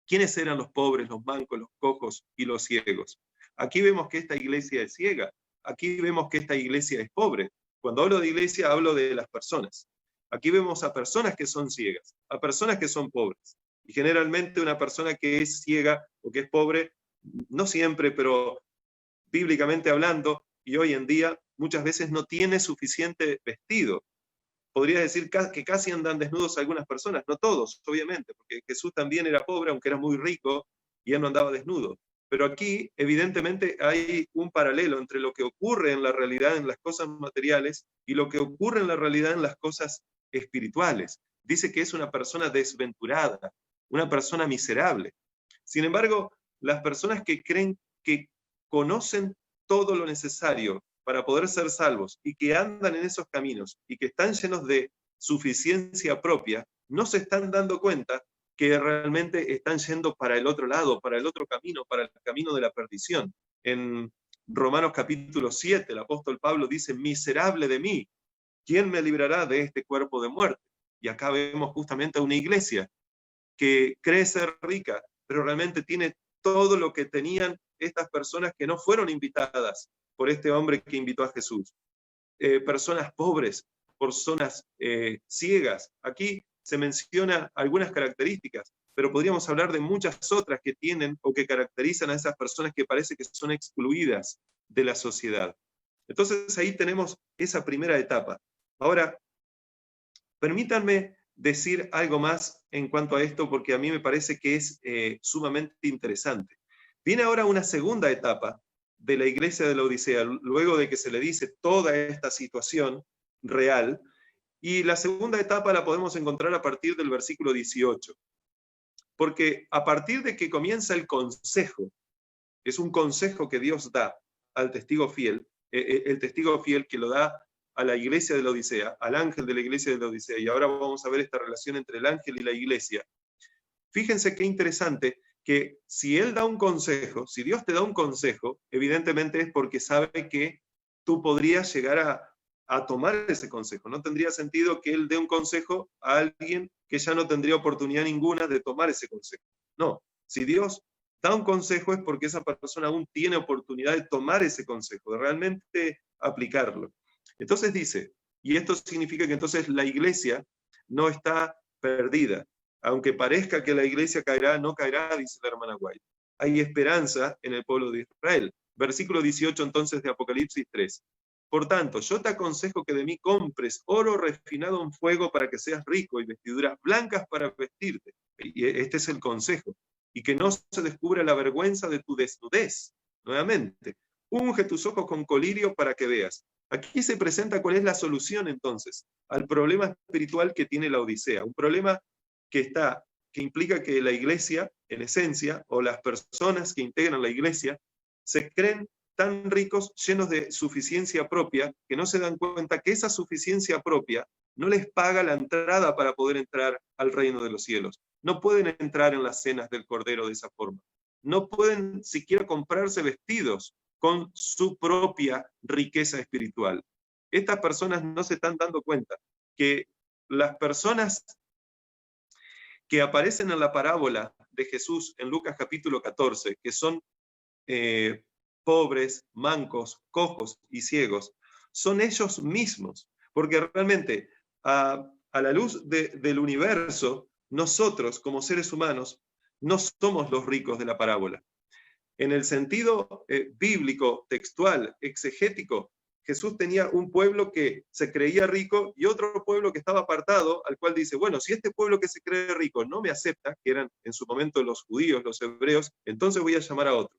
¿Quiénes eran los pobres, los mancos, los cojos y los ciegos? Aquí vemos que esta iglesia es ciega. Aquí vemos que esta iglesia es pobre. Cuando hablo de iglesia, hablo de las personas. Aquí vemos a personas que son ciegas, a personas que son pobres. Y generalmente una persona que es ciega o que es pobre, no siempre, pero bíblicamente hablando, y hoy en día, muchas veces no tiene suficiente vestido. Podría decir que casi andan desnudos algunas personas, no todos, obviamente, porque Jesús también era pobre, aunque era muy rico, y él no andaba desnudo. Pero aquí, evidentemente, hay un paralelo entre lo que ocurre en la realidad en las cosas materiales y lo que ocurre en la realidad en las cosas espirituales. Dice que es una persona desventurada, una persona miserable. Sin embargo, las personas que creen que conocen todo lo necesario para poder ser salvos y que andan en esos caminos y que están llenos de suficiencia propia, no se están dando cuenta que realmente están yendo para el otro lado, para el otro camino, para el camino de la perdición. En Romanos capítulo 7, el apóstol Pablo dice, miserable de mí, ¿quién me librará de este cuerpo de muerte? Y acá vemos justamente a una iglesia que cree ser rica, pero realmente tiene todo lo que tenían estas personas que no fueron invitadas por este hombre que invitó a Jesús. Personas pobres, personas ciegas. Aquí se menciona algunas características, pero podríamos hablar de muchas otras que tienen o que caracterizan a esas personas que parece que son excluidas de la sociedad. Entonces ahí tenemos esa primera etapa. Ahora, permítanme decir algo más en cuanto a esto, porque a mí me parece que es sumamente interesante. Viene ahora una segunda etapa de la iglesia de la Odisea, luego de que se le dice toda esta situación real, y la segunda etapa la podemos encontrar a partir del versículo 18, porque a partir de que comienza el consejo, es un consejo que Dios da al testigo fiel, el testigo fiel que lo da a la iglesia de la Odisea, al ángel de la iglesia de la Odisea, y ahora vamos a ver esta relación entre el ángel y la iglesia. Fíjense qué interesante que si él da un consejo, si Dios te da un consejo, evidentemente es porque sabe que tú podrías llegar a tomar ese consejo. No tendría sentido que él dé un consejo a alguien que ya no tendría oportunidad ninguna de tomar ese consejo. No, si Dios da un consejo es porque esa persona aún tiene oportunidad de tomar ese consejo, de realmente aplicarlo. Entonces dice, y esto significa que entonces la iglesia no está perdida. Aunque parezca que la iglesia caerá, no caerá, dice la hermana White. Hay esperanza en el pueblo de Israel. Versículo 18 entonces de Apocalipsis 3. Por tanto, yo te aconsejo que de mí compres oro refinado en fuego para que seas rico y vestiduras blancas para vestirte. Y este es el consejo. Y que no se descubra la vergüenza de tu desnudez. Nuevamente, unge tus ojos con colirio para que veas. Aquí se presenta cuál es la solución entonces al problema espiritual que tiene la Odisea. Un problema que implica que la iglesia, en esencia, o las personas que integran la iglesia, se creen tan ricos, llenos de suficiencia propia, que no se dan cuenta que esa suficiencia propia no les paga la entrada para poder entrar al reino de los cielos. No pueden entrar en las cenas del Cordero de esa forma. No pueden siquiera comprarse vestidos con su propia riqueza espiritual. Estas personas no se están dando cuenta que las personas que aparecen en la parábola de Jesús en Lucas capítulo 14, que son pobres, mancos, cojos y ciegos, son ellos mismos, porque realmente a la luz del universo, nosotros como seres humanos no somos los ricos de la parábola. En el sentido bíblico, textual, exegético, Jesús tenía un pueblo que se creía rico y otro pueblo que estaba apartado, al cual dice, bueno, si este pueblo que se cree rico no me acepta, que eran en su momento los judíos, los hebreos, entonces voy a llamar a otro.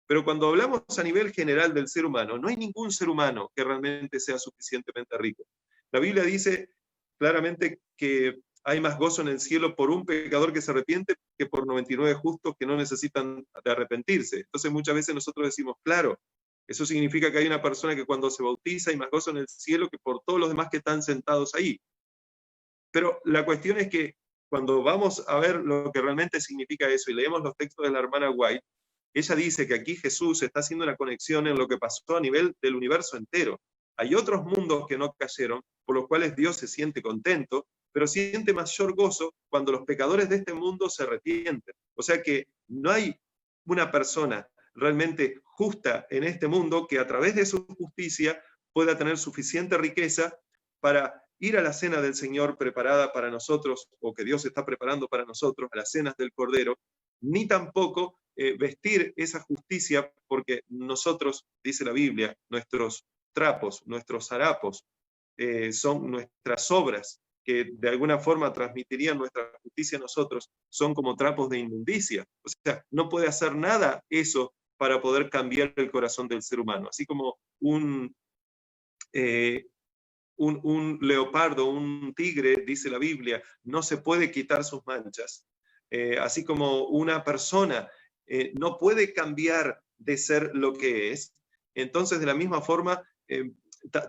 Pero cuando hablamos a nivel general del ser humano, no hay ningún ser humano que realmente sea suficientemente rico. La Biblia dice claramente que hay más gozo en el cielo por un pecador que se arrepiente que por 99 justos que no necesitan de arrepentirse. Entonces muchas veces nosotros decimos, claro, eso significa que hay una persona que cuando se bautiza hay más gozo en el cielo que por todos los demás que están sentados ahí. Pero la cuestión es que cuando vamos a ver lo que realmente significa eso y leemos los textos de la hermana White, ella dice que aquí Jesús está haciendo una conexión en lo que pasó a nivel del universo entero. Hay otros mundos que no cayeron, por los cuales Dios se siente contento, pero siente mayor gozo cuando los pecadores de este mundo se arrepienten. O sea que no hay una persona realmente justa en este mundo que a través de su justicia pueda tener suficiente riqueza para ir a la cena del Señor preparada para nosotros, o que Dios está preparando para nosotros, a las cenas del Cordero, ni tampoco vestir esa justicia, porque nosotros, dice la Biblia, nuestros trapos, nuestros harapos, son nuestras obras, que de alguna forma transmitirían nuestra justicia a nosotros, son como trapos de inmundicia. O sea, no puede hacer nada eso para poder cambiar el corazón del ser humano. Así como un leopardo, un tigre, dice la Biblia, no se puede quitar sus manchas. Así como una persona no puede cambiar de ser lo que es, entonces de la misma forma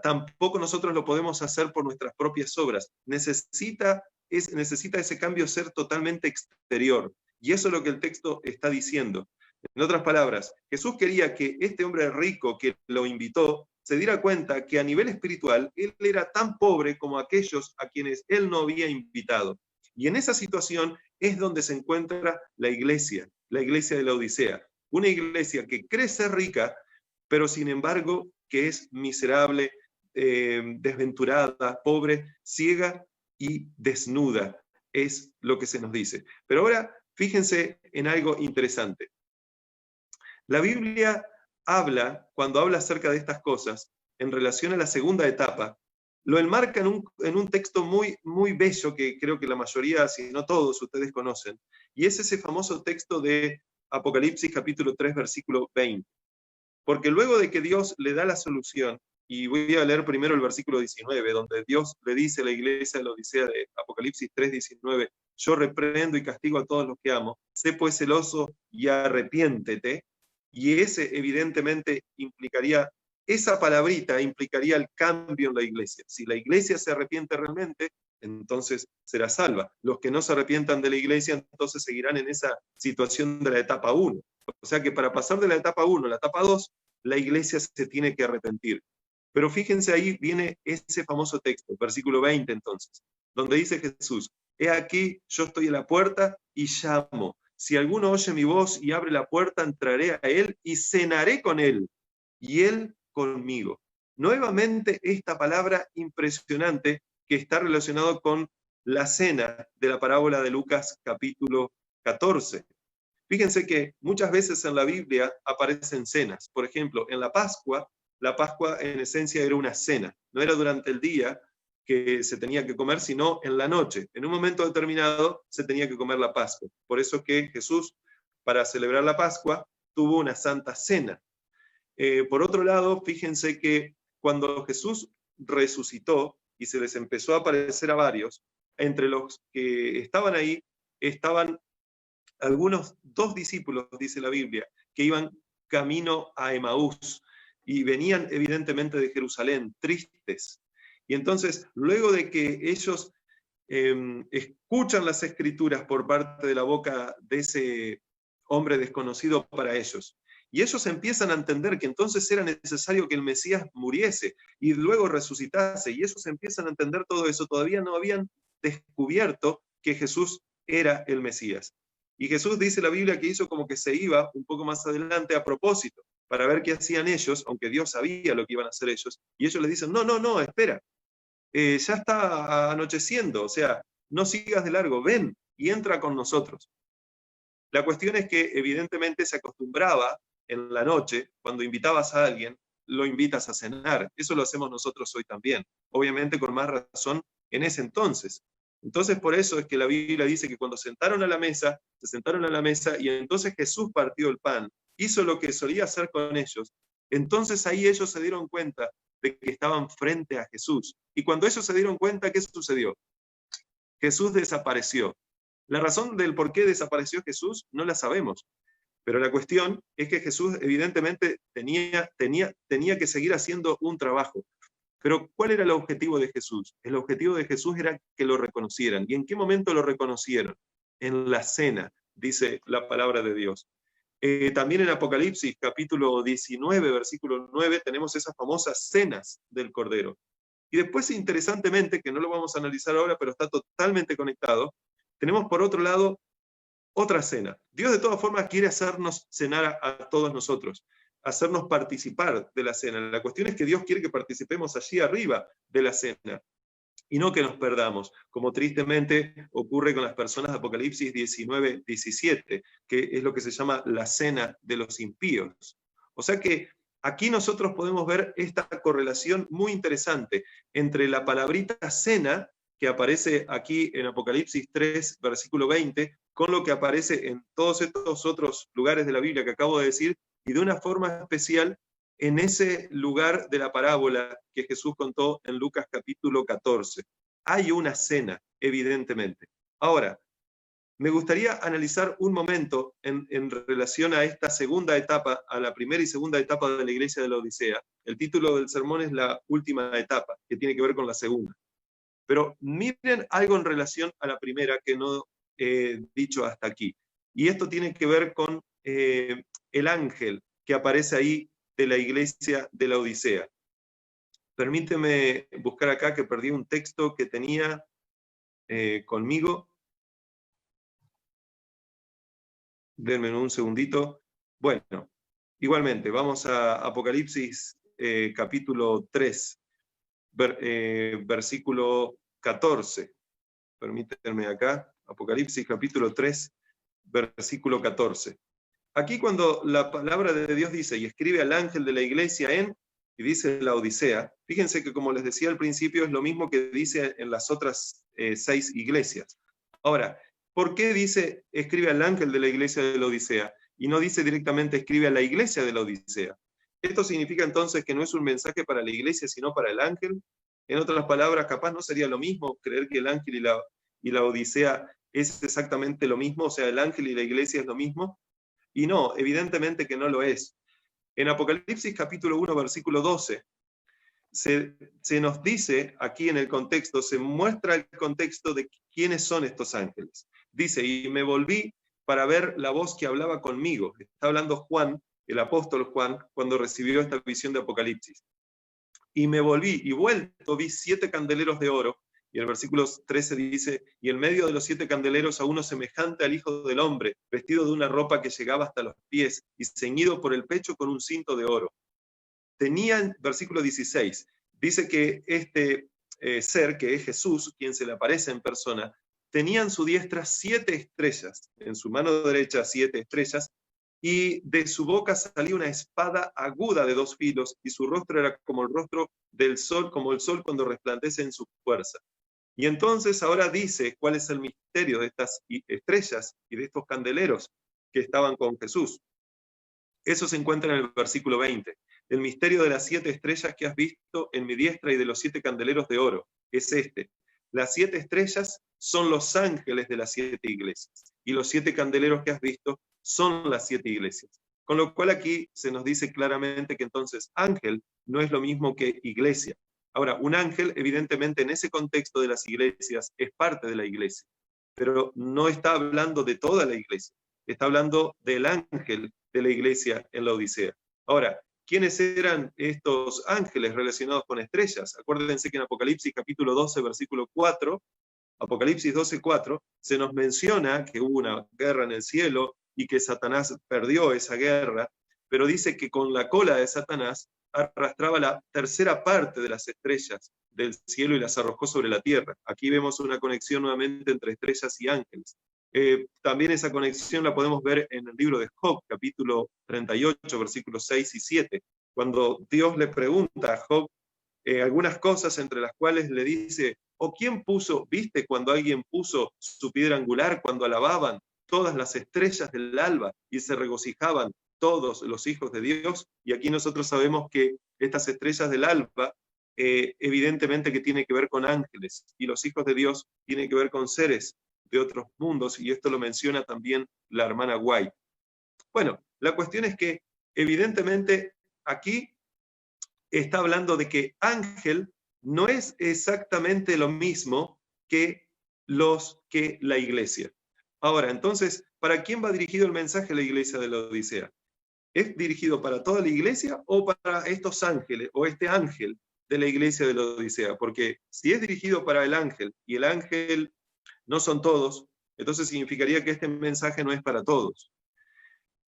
tampoco nosotros lo podemos hacer por nuestras propias obras. Necesita ese cambio ser totalmente exterior. Y eso es lo que el texto está diciendo. En otras palabras, Jesús quería que este hombre rico que lo invitó se diera cuenta que a nivel espiritual él era tan pobre como aquellos a quienes él no había invitado. Y en esa situación es donde se encuentra la iglesia de la Odisea. Una iglesia que cree ser rica, pero sin embargo que es miserable, desventurada, pobre, ciega y desnuda. Es lo que se nos dice. Pero ahora fíjense en algo interesante. La Biblia cuando habla acerca de estas cosas, en relación a la segunda etapa, lo enmarca en un texto muy, muy bello que creo que la mayoría, si no todos, ustedes conocen, y es ese famoso texto de Apocalipsis capítulo 3, versículo 20. Porque luego de que Dios le da la solución, y voy a leer primero el versículo 19, donde Dios le dice a la iglesia de la Odisea de Apocalipsis 3, 19, yo reprendo y castigo a todos los que amo, sé pues celoso y arrepiéntete. Y ese evidentemente implicaría, esa palabrita implicaría el cambio en la iglesia. Si la iglesia se arrepiente realmente, entonces será salva. Los que no se arrepientan de la iglesia, entonces seguirán en esa situación de la etapa 1. O sea que para pasar de la etapa 1 a la etapa 2, la iglesia se tiene que arrepentir. Pero fíjense, ahí viene ese famoso texto, versículo 20 entonces, donde dice Jesús, he aquí, yo estoy en la puerta y llamo. Si alguno oye mi voz y abre la puerta, entraré a él y cenaré con él, y él conmigo. Nuevamente esta palabra impresionante que está relacionado con la cena de la parábola de Lucas capítulo 14. Fíjense que muchas veces en la Biblia aparecen cenas. Por ejemplo, en la Pascua en esencia era una cena. No era durante el día que se tenía que comer, sino en la noche. En un momento determinado se tenía que comer la Pascua. Por eso que Jesús, para celebrar la Pascua, tuvo una santa cena. Por otro lado, fíjense que cuando Jesús resucitó y se les empezó a aparecer a varios, entre los que estaban ahí, estaban algunos 2 discípulos, dice la Biblia, que iban camino a Emaús y venían evidentemente de Jerusalén, tristes. Y entonces, luego de que ellos escuchan las escrituras por parte de la boca de ese hombre desconocido para ellos, y ellos empiezan a entender que entonces era necesario que el Mesías muriese y luego resucitase, y ellos empiezan a entender todo eso, todavía no habían descubierto que Jesús era el Mesías. Y Jesús, dice la Biblia, que hizo como que se iba un poco más adelante a propósito, para ver qué hacían ellos, aunque Dios sabía lo que iban a hacer ellos, y ellos le dicen, no, espera, ya está anocheciendo, o sea, no sigas de largo, ven y entra con nosotros. La cuestión es que evidentemente se acostumbraba en la noche, cuando invitabas a alguien, lo invitas a cenar. Eso lo hacemos nosotros hoy también, obviamente con más razón en ese entonces. Entonces por eso es que la Biblia dice que cuando se sentaron a la mesa y entonces Jesús partió el pan, hizo lo que solía hacer con ellos, entonces ahí ellos se dieron cuenta de que estaban frente a Jesús. Y cuando ellos se dieron cuenta, ¿qué sucedió? Jesús desapareció. La razón del por qué desapareció Jesús no la sabemos, pero la cuestión es que Jesús evidentemente tenía que seguir haciendo un trabajo. Pero ¿cuál era el objetivo de Jesús? El objetivo de Jesús era que lo reconocieran. ¿Y en qué momento lo reconocieron? En la cena, dice la palabra de Dios. También en Apocalipsis, capítulo 19, versículo 9, tenemos esas famosas cenas del Cordero. Y después, interesantemente, que no lo vamos a analizar ahora, pero está totalmente conectado, tenemos por otro lado otra cena. Dios de todas formas quiere hacernos cenar a todos nosotros, hacernos participar de la cena. La cuestión es que Dios quiere que participemos allí arriba de la cena y no que nos perdamos, como tristemente ocurre con las personas de Apocalipsis 19, 17, que es lo que se llama la cena de los impíos. O sea que aquí nosotros podemos ver esta correlación muy interesante entre la palabrita cena, que aparece aquí en Apocalipsis 3, versículo 20, con lo que aparece en todos estos otros lugares de la Biblia que acabo de decir, y de una forma especial en ese lugar de la parábola que Jesús contó en Lucas capítulo 14. Hay una cena, evidentemente. Ahora, me gustaría analizar un momento en relación a esta segunda etapa, a la primera y segunda etapa de la iglesia de la Odisea. El título del sermón es la última etapa, que tiene que ver con la segunda. Pero miren algo en relación a la primera que no he dicho hasta aquí. Y esto tiene que ver con el ángel que aparece ahí de la iglesia de la Odisea. Permíteme buscar acá, que perdí un texto que tenía conmigo. Denme un segundito. Bueno, igualmente, vamos a Apocalipsis capítulo 3, versículo 14. Permítanme acá, Apocalipsis capítulo 3, versículo 14. Aquí cuando la palabra de Dios dice, y escribe al ángel de la iglesia y dice la Odisea, fíjense que como les decía al principio, es lo mismo que dice en las otras 6 iglesias. Ahora, ¿por qué dice, escribe al ángel de la iglesia de la Odisea? Y no dice directamente, escribe a la iglesia de la Odisea. Esto significa entonces que no es un mensaje para la iglesia, sino para el ángel. En otras palabras, capaz no sería lo mismo creer que el ángel y la Odisea es exactamente lo mismo, o sea, el ángel y la iglesia es lo mismo. Y no, evidentemente que no lo es. En Apocalipsis capítulo 1, versículo 12, se nos dice aquí en el contexto, se muestra el contexto de quiénes son estos ángeles. Dice, y me volví para ver la voz que hablaba conmigo. Está hablando Juan, el apóstol Juan, cuando recibió esta visión de Apocalipsis. Y me volví, y vuelto vi 7 candeleros de oro, y el versículo 13 dice, y en medio de los 7 candeleros a uno semejante al Hijo del Hombre, vestido de una ropa que llegaba hasta los pies, y ceñido por el pecho con un cinto de oro. Tenían, versículo 16, dice que ser, que es Jesús, quien se le aparece en persona, tenía en su diestra 7 estrellas, en su mano derecha 7 estrellas, y de su boca salía una espada aguda de 2 filos, y su rostro era como el rostro del sol, como el sol cuando resplandece en su fuerza. Y entonces ahora dice cuál es el misterio de estas estrellas y de estos candeleros que estaban con Jesús. Eso se encuentra en el versículo 20. El misterio de las 7 estrellas que has visto en mi diestra y de los 7 candeleros de oro es este. Las 7 estrellas son los ángeles de las 7 iglesias, y los 7 candeleros que has visto son las 7 iglesias. Con lo cual aquí se nos dice claramente que entonces ángel no es lo mismo que iglesia. Ahora, un ángel, evidentemente, en ese contexto de las iglesias, es parte de la iglesia, pero no está hablando de toda la iglesia, está hablando del ángel de la iglesia en la Odisea. Ahora, ¿quiénes eran estos ángeles relacionados con estrellas? Acuérdense que en Apocalipsis capítulo 12, versículo 4, Apocalipsis 12, 4, se nos menciona que hubo una guerra en el cielo y que Satanás perdió esa guerra, pero dice que con la cola de Satanás arrastraba la tercera parte de las estrellas del cielo y las arrojó sobre la tierra. Aquí vemos una conexión nuevamente entre estrellas y ángeles. También esa conexión la podemos ver en el libro de Job, capítulo 38, versículos 6 y 7, cuando Dios le pregunta a Job algunas cosas, entre las cuales le dice: ¿o quién puso, viste cuando alguien puso su piedra angular, cuando alababan todas las estrellas del alba y se regocijaban todos los hijos de Dios? Y aquí nosotros sabemos que estas estrellas del alba, evidentemente que tiene que ver con ángeles, y los hijos de Dios tienen que ver con seres de otros mundos, y esto lo menciona también la hermana White. Bueno, la cuestión es que evidentemente aquí está hablando de que ángel no es exactamente lo mismo que la iglesia. Ahora, entonces, ¿para quién va dirigido el mensaje de la iglesia de la Odisea? ¿Es dirigido para toda la iglesia o para estos ángeles o este ángel de la iglesia de la Odisea? Porque si es dirigido para el ángel y el ángel no son todos, entonces significaría que este mensaje no es para todos.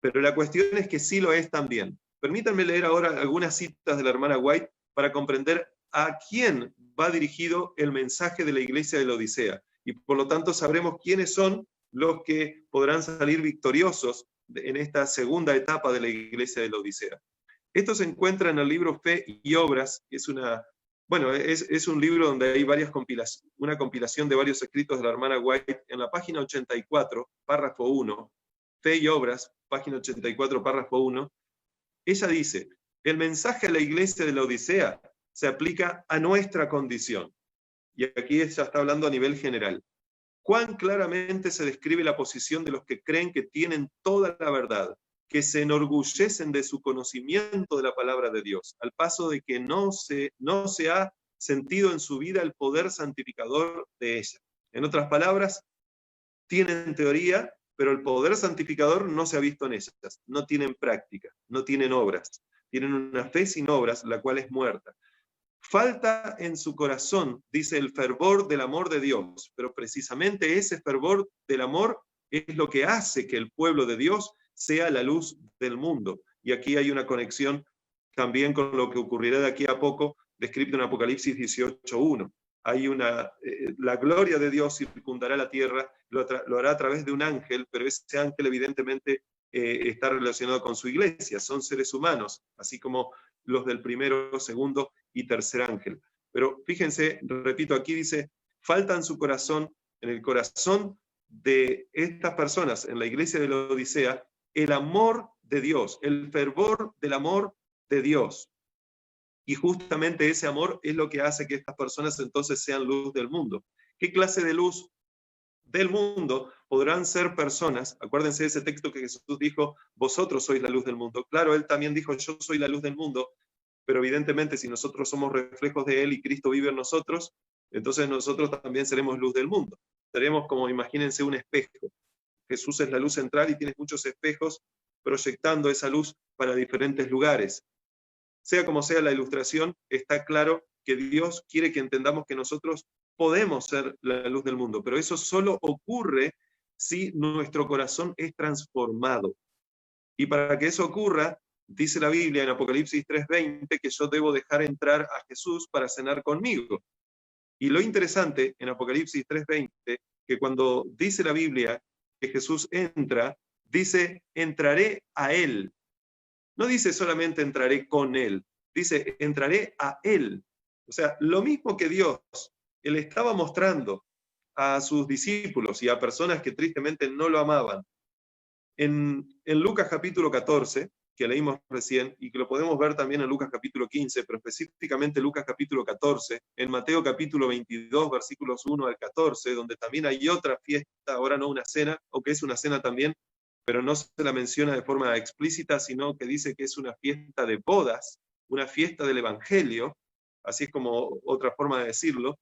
Pero la cuestión es que sí lo es también. Permítanme leer ahora algunas citas de la hermana White para comprender a quién va dirigido el mensaje de la iglesia de la Odisea. Y por lo tanto sabremos quiénes son los que podrán salir victoriosos en esta segunda etapa de la iglesia de la Odisea. Esto se encuentra en el libro Fe y Obras, que es un libro donde hay una compilación de varios escritos de la hermana White. En la página 84, párrafo 1, Fe y Obras, página 84, párrafo 1, ella dice: el mensaje a la iglesia de la Odisea se aplica a nuestra condición. Y aquí ella está hablando a nivel general. Cuán claramente se describe la posición de los que creen que tienen toda la verdad, que se enorgullecen de su conocimiento de la palabra de Dios, al paso de que no se ha sentido en su vida el poder santificador de ella. En otras palabras, tienen teoría, pero el poder santificador no se ha visto en ellas. No tienen práctica, no tienen obras. Tienen una fe sin obras, la cual es muerta. Falta en su corazón, dice, el fervor del amor de Dios, pero precisamente ese fervor del amor es lo que hace que el pueblo de Dios sea la luz del mundo. Y aquí hay una conexión también con lo que ocurrirá de aquí a poco, descrito en Apocalipsis 18:1. Hay la gloria de Dios circundará la tierra, lo hará a través de un ángel, pero ese ángel evidentemente está relacionado con su iglesia, son seres humanos, así como los del primero, segundo y tercer ángel. Pero fíjense, repito, aquí dice: falta en su corazón, en el corazón de estas personas, en la iglesia de la Odisea, el amor de Dios, el fervor del amor de Dios. Y justamente ese amor es lo que hace que estas personas entonces sean luz del mundo. ¿Qué clase de luz del mundo podrán ser personas? Acuérdense de ese texto que Jesús dijo: vosotros sois la luz del mundo. Claro, él también dijo: yo soy la luz del mundo, pero evidentemente si nosotros somos reflejos de él y Cristo vive en nosotros, entonces nosotros también seremos luz del mundo. Seremos como, imagínense, un espejo. Jesús es la luz central y tiene muchos espejos proyectando esa luz para diferentes lugares. Sea como sea la ilustración, está claro que Dios quiere que entendamos que nosotros podemos ser la luz del mundo, pero eso solo ocurre si nuestro corazón es transformado. Y para que eso ocurra, dice la Biblia en Apocalipsis 3:20 que yo debo dejar entrar a Jesús para cenar conmigo. Y lo interesante en Apocalipsis 3:20, que cuando dice la Biblia que Jesús entra, dice, entraré a él. No dice solamente entraré con él, dice, entraré a él. O sea, lo mismo que Dios, él estaba mostrando a sus discípulos y a personas que tristemente no lo amaban. En Lucas capítulo 14, que leímos recién, y que lo podemos ver también en Lucas capítulo 15, pero específicamente Lucas capítulo 14, en Mateo capítulo 22, versículos 1 al 14, donde también hay otra fiesta, ahora no una cena, o que es una cena también, pero no se la menciona de forma explícita, sino que dice que es una fiesta de bodas, una fiesta del Evangelio, así es como otra forma de decirlo.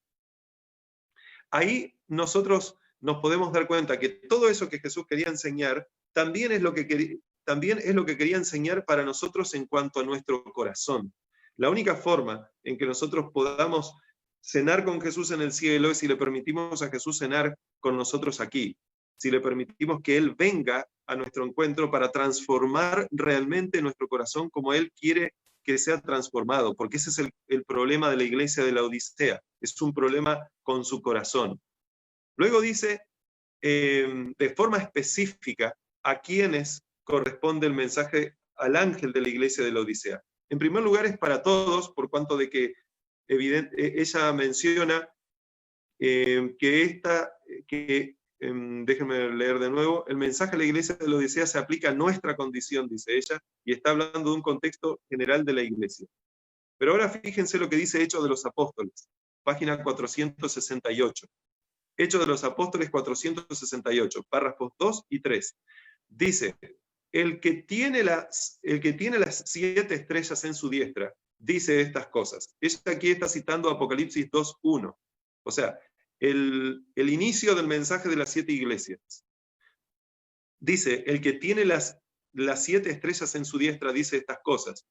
Ahí nosotros nos podemos dar cuenta que todo eso que Jesús quería enseñar también es lo que quería enseñar para nosotros en cuanto a nuestro corazón. La única forma en que nosotros podamos cenar con Jesús en el cielo es si le permitimos a Jesús cenar con nosotros aquí, si le permitimos que Él venga a nuestro encuentro para transformar realmente nuestro corazón como Él quiere que sea transformado, porque ese es el problema de la iglesia de la Odisea, es un problema con su corazón. Luego dice, de forma específica, a quienes corresponde el mensaje al ángel de la iglesia de la Odisea. En primer lugar es para todos, por cuanto de que ella menciona déjenme leer de nuevo, el mensaje a la iglesia de la Odisea se aplica a nuestra condición, dice ella, y está hablando de un contexto general de la iglesia. Pero ahora fíjense lo que dice Hechos de los Apóstoles, página 468. Hechos de los Apóstoles 468, párrafos 2 y 3. Dice, el que tiene las 7 estrellas en su diestra, dice estas cosas. Ella aquí está citando Apocalipsis 2:1. O sea, el inicio del mensaje de las 7 iglesias. Dice, el que tiene las 7 estrellas en su diestra dice estas cosas.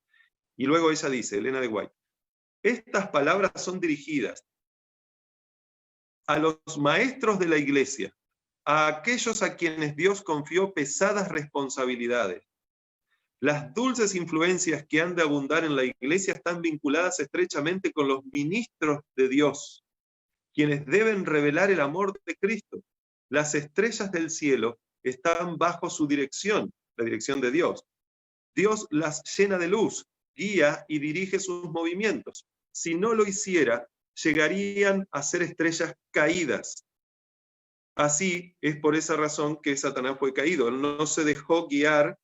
Y luego ella dice, Elena de White, estas palabras son dirigidas a los maestros de la iglesia, a aquellos a quienes Dios confió pesadas responsabilidades. Las dulces influencias que han de abundar en la iglesia están vinculadas estrechamente con los ministros de Dios, quienes deben revelar el amor de Cristo. Las estrellas del cielo están bajo su dirección, la dirección de Dios. Dios las llena de luz, guía y dirige sus movimientos. Si no lo hiciera, llegarían a ser estrellas caídas. Así es por esa razón que Satanás fue caído. Él no se dejó guiar,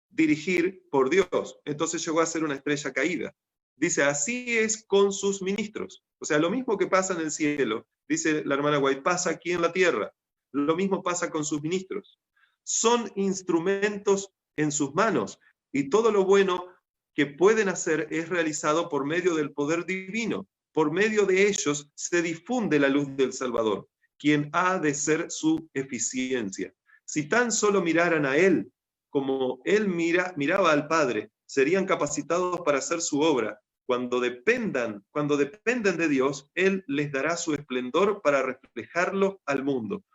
dirigir por Dios. Entonces llegó a ser una estrella caída. Dice, así es con sus ministros. O sea, lo mismo que pasa en el cielo, dice la hermana White, pasa aquí en la tierra. Lo mismo pasa con sus ministros. Son instrumentos en sus manos y todo lo bueno que pueden hacer es realizado por medio del poder divino. Por medio de ellos se difunde la luz del Salvador, quien ha de ser su eficiencia. Si tan solo miraran a Él como Él miraba al Padre, serían capacitados para hacer su obra. Cuando dependen de Dios, Él les dará su esplendor para reflejarlo al mundo.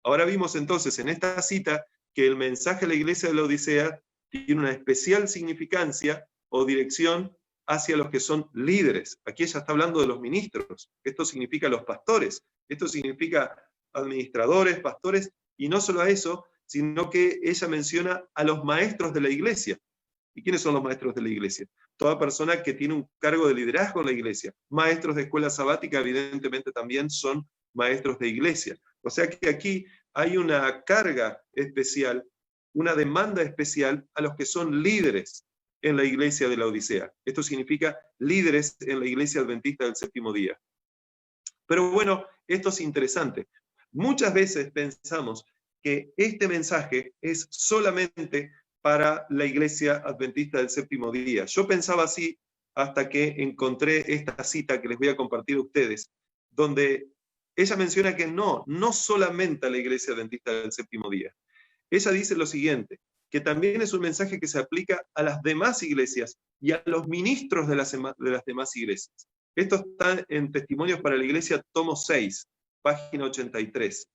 Ahora vimos entonces en esta cita que el mensaje a la iglesia de la Odisea tiene una especial significancia o dirección hacia los que son líderes. Aquí ella está hablando de los ministros. Esto significa los pastores. Esto significa administradores, pastores, y no solo a eso, sino que ella menciona a los maestros de la iglesia. ¿Y quiénes son los maestros de la iglesia? Toda persona que tiene un cargo de liderazgo en la iglesia. Maestros de escuela sabática, evidentemente, también son maestros de iglesia. O sea que aquí hay una carga especial, una demanda especial a los que son líderes en la iglesia de la Odisea. Esto significa líderes en la iglesia adventista del séptimo día. Pero bueno, esto es interesante. Muchas veces pensamos que este mensaje es solamente para la iglesia adventista del séptimo día. Yo pensaba así hasta que encontré esta cita que les voy a compartir a ustedes, donde ella menciona que no solamente a la iglesia adventista del séptimo día. Ella dice lo siguiente, que también es un mensaje que se aplica a las demás iglesias y a los ministros de las demás iglesias. Esto está en Testimonios para la Iglesia, tomo 6, página 83.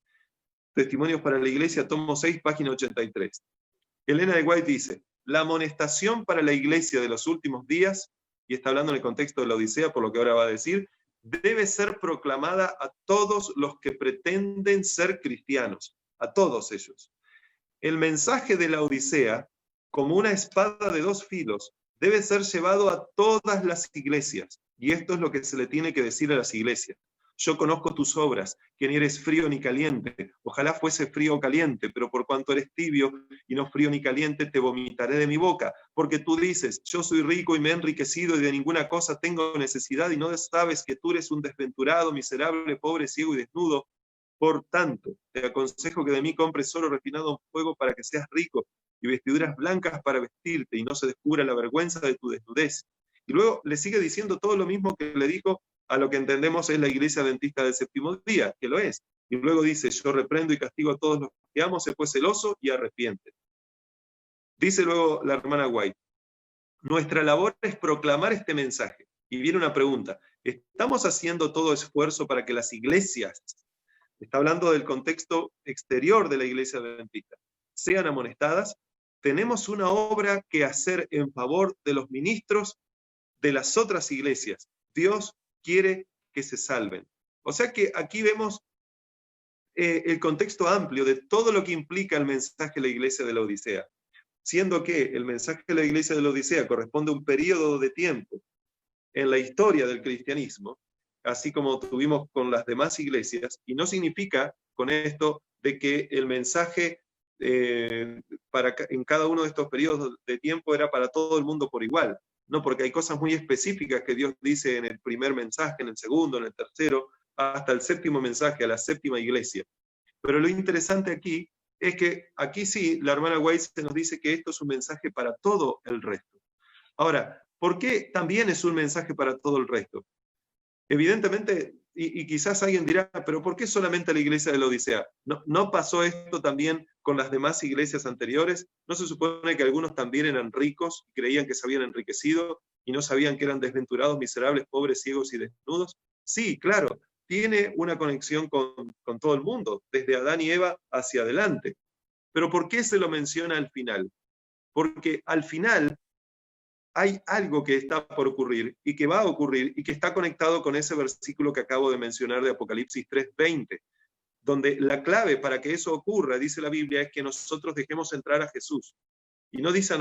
Testimonios para la Iglesia, tomo 6, página 83. Elena de White dice, la amonestación para la iglesia de los últimos días, y está hablando en el contexto de la Odisea, por lo que ahora va a decir, debe ser proclamada a todos los que pretenden ser cristianos, a todos ellos. El mensaje de la Odisea, como una espada de dos filos, debe ser llevado a todas las iglesias. Y esto es lo que se le tiene que decir a las iglesias. Yo conozco tus obras, que ni eres frío ni caliente. Ojalá fuese frío o caliente, pero por cuanto eres tibio y no frío ni caliente, te vomitaré de mi boca. Porque tú dices, yo soy rico y me he enriquecido y de ninguna cosa tengo necesidad, y no sabes que tú eres un desventurado, miserable, pobre, ciego y desnudo. Por tanto, te aconsejo que de mí compres oro refinado en fuego para que seas rico, y vestiduras blancas para vestirte, y no se descubra la vergüenza de tu desnudez. Y luego le sigue diciendo todo lo mismo que le dijo a lo que entendemos es la iglesia adventista del séptimo día, que lo es. Y luego dice, yo reprendo y castigo a todos los que amo, sé pues celoso y arrepiente. Dice luego la hermana White, nuestra labor es proclamar este mensaje. Y viene una pregunta, ¿estamos haciendo todo esfuerzo para que las iglesias, está hablando del contexto exterior de la iglesia adventista, sean amonestadas? Tenemos una obra que hacer en favor de los ministros de las otras iglesias. Dios quiere que se salven. O sea que aquí vemos el contexto amplio de todo lo que implica el mensaje de la iglesia de la Odisea, siendo que el mensaje de la iglesia de la Odisea corresponde a un periodo de tiempo en la historia del cristianismo, así como tuvimos con las demás iglesias, y no significa con esto de que el mensaje en cada uno de estos periodos de tiempo era para todo el mundo por igual. No, porque hay cosas muy específicas que Dios dice en el primer mensaje, en el segundo, en el tercero, hasta el séptimo mensaje, a la séptima iglesia. Pero lo interesante aquí es que aquí sí, la hermana White se nos dice que esto es un mensaje para todo el resto. Ahora, ¿por qué también es un mensaje para todo el resto? Evidentemente, y quizás alguien dirá, pero ¿por qué solamente la iglesia de la Odisea? ¿No pasó esto también con las demás iglesias anteriores? ¿No se supone que algunos también eran ricos y creían que se habían enriquecido y no sabían que eran desventurados, miserables, pobres, ciegos y desnudos? Sí, claro, tiene una conexión con todo el mundo, desde Adán y Eva hacia adelante. Pero ¿por qué se lo menciona al final? Porque al final hay algo que está por ocurrir y que va a ocurrir y que está conectado con ese versículo que acabo de mencionar de Apocalipsis 3:20, donde la clave para que eso ocurra, dice la Biblia, es que nosotros dejemos entrar a Jesús. Y no dice a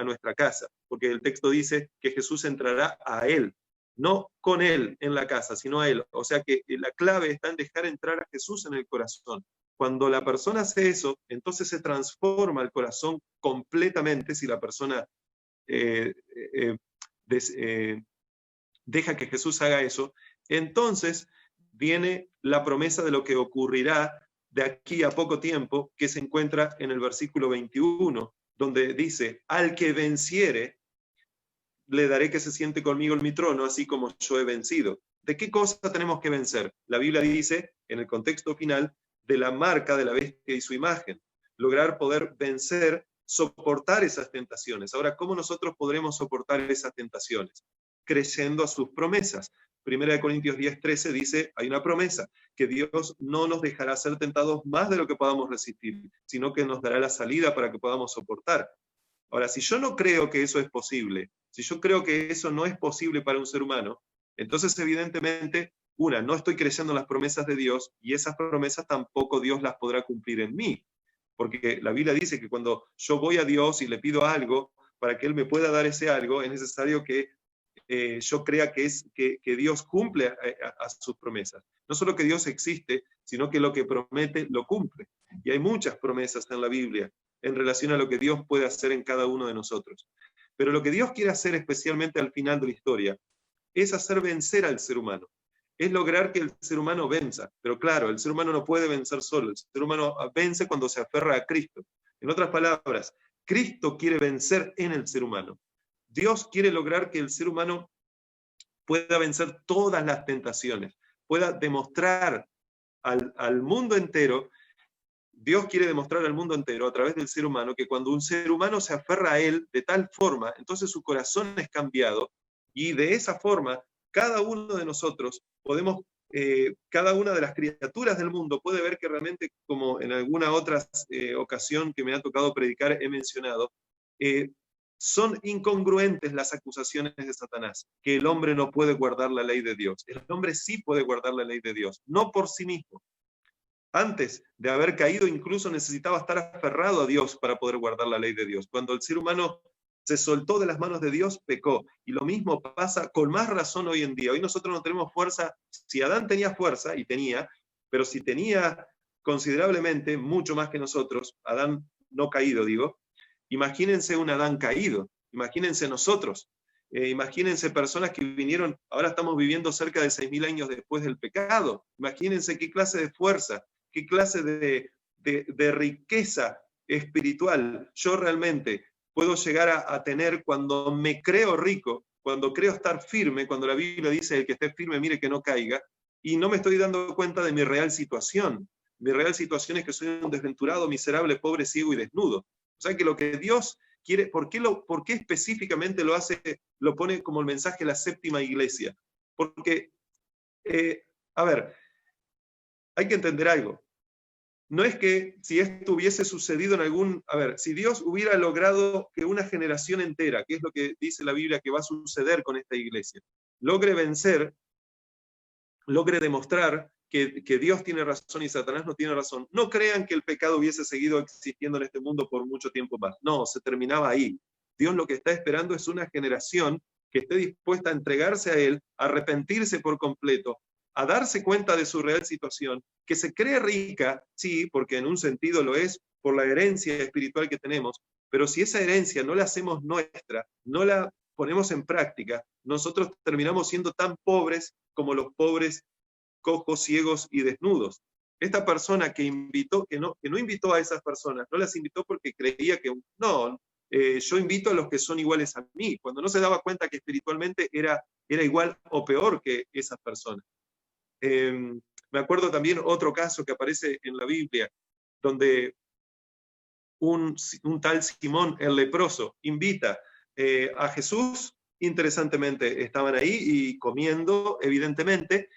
nuestra casa, porque el texto dice que Jesús entrará a él, no con él en la casa, sino a él. O sea que la clave está en dejar entrar a Jesús en el corazón. Cuando la persona hace eso, entonces se transforma el corazón completamente si la persona deja que Jesús haga eso, entonces viene la promesa de lo que ocurrirá de aquí a poco tiempo, que se encuentra en el versículo 21, donde dice, al que venciere, le daré que se siente conmigo en mi trono, así como yo he vencido. ¿De qué cosa tenemos que vencer? La Biblia dice, en el contexto final, de la marca de la bestia y su imagen. Lograr poder vencer, soportar esas tentaciones. Ahora, ¿cómo nosotros podremos soportar esas tentaciones? Creyendo a sus promesas. 1 Corintios 10:13 dice, hay una promesa, que Dios no nos dejará ser tentados más de lo que podamos resistir, sino que nos dará la salida para que podamos soportar. Ahora, si yo no creo que eso es posible, si yo creo que eso no es posible para un ser humano, entonces evidentemente, no estoy creyendo en las promesas de Dios y esas promesas tampoco Dios las podrá cumplir en mí. Porque la Biblia dice que cuando yo voy a Dios y le pido algo, para que Él me pueda dar ese algo, es necesario que yo crea que Dios cumple a sus promesas. No solo que Dios existe, sino que lo que promete lo cumple. Y hay muchas promesas en la Biblia en relación a lo que Dios puede hacer en cada uno de nosotros. Pero lo que Dios quiere hacer especialmente al final de la historia es hacer vencer al ser humano. Es lograr que el ser humano venza. Pero claro, el ser humano no puede vencer solo. El ser humano vence cuando se aferra a Cristo. En otras palabras, Cristo quiere vencer en el ser humano. Dios quiere lograr que el ser humano pueda vencer todas las tentaciones, pueda demostrar al mundo entero, Dios quiere demostrar al mundo entero a través del ser humano que cuando un ser humano se aferra a Él de tal forma, entonces su corazón es cambiado y de esa forma cada uno de nosotros podemos, cada una de las criaturas del mundo puede ver que realmente, como en alguna otra ocasión que me ha tocado predicar he mencionado, son incongruentes las acusaciones de Satanás, que el hombre no puede guardar la ley de Dios. El hombre sí puede guardar la ley de Dios, no por sí mismo. Antes de haber caído, incluso necesitaba estar aferrado a Dios para poder guardar la ley de Dios. Cuando el ser humano se soltó de las manos de Dios, pecó. Y lo mismo pasa con más razón hoy en día. Hoy nosotros no tenemos fuerza. Si Adán tenía fuerza, y tenía, pero si tenía considerablemente, mucho más que nosotros, Adán no caído, digo, imagínense un Adán caído, imagínense nosotros, imagínense personas que vinieron, ahora estamos viviendo cerca de 6.000 años después del pecado, imagínense qué clase de fuerza, qué clase de riqueza espiritual yo realmente puedo llegar a tener cuando me creo rico, cuando creo estar firme, cuando la Biblia dice el que esté firme mire que no caiga, y no me estoy dando cuenta de mi real situación. Mi real situación es que soy un desventurado, miserable, pobre, ciego y desnudo. O sea que lo que Dios quiere, ¿por qué específicamente lo hace, lo pone como el mensaje de la séptima iglesia? Porque, a ver, hay que entender algo. No es que si esto hubiese sucedido en algún... A ver, si Dios hubiera logrado que una generación entera, que es lo que dice la Biblia que va a suceder con esta iglesia, logre vencer, logre demostrar que Dios tiene razón y Satanás no tiene razón, no crean que el pecado hubiese seguido existiendo en este mundo por mucho tiempo más. No, se terminaba ahí. Dios lo que está esperando es una generación que esté dispuesta a entregarse a Él, a arrepentirse por completo, a darse cuenta de su real situación, que se cree rica, sí, porque en un sentido lo es por la herencia espiritual que tenemos, pero si esa herencia no la hacemos nuestra, no la ponemos en práctica, nosotros terminamos siendo tan pobres como los pobres cojos, ciegos y desnudos. Esta persona que invitó, que no invitó a esas personas, no las invitó porque creía que, no, yo invito a los que son iguales a mí, cuando no se daba cuenta que espiritualmente era igual o peor que esas personas. Me acuerdo también otro caso que aparece en la Biblia, donde un tal Simón el leproso invita a Jesús, interesantemente estaban ahí y comiendo, evidentemente,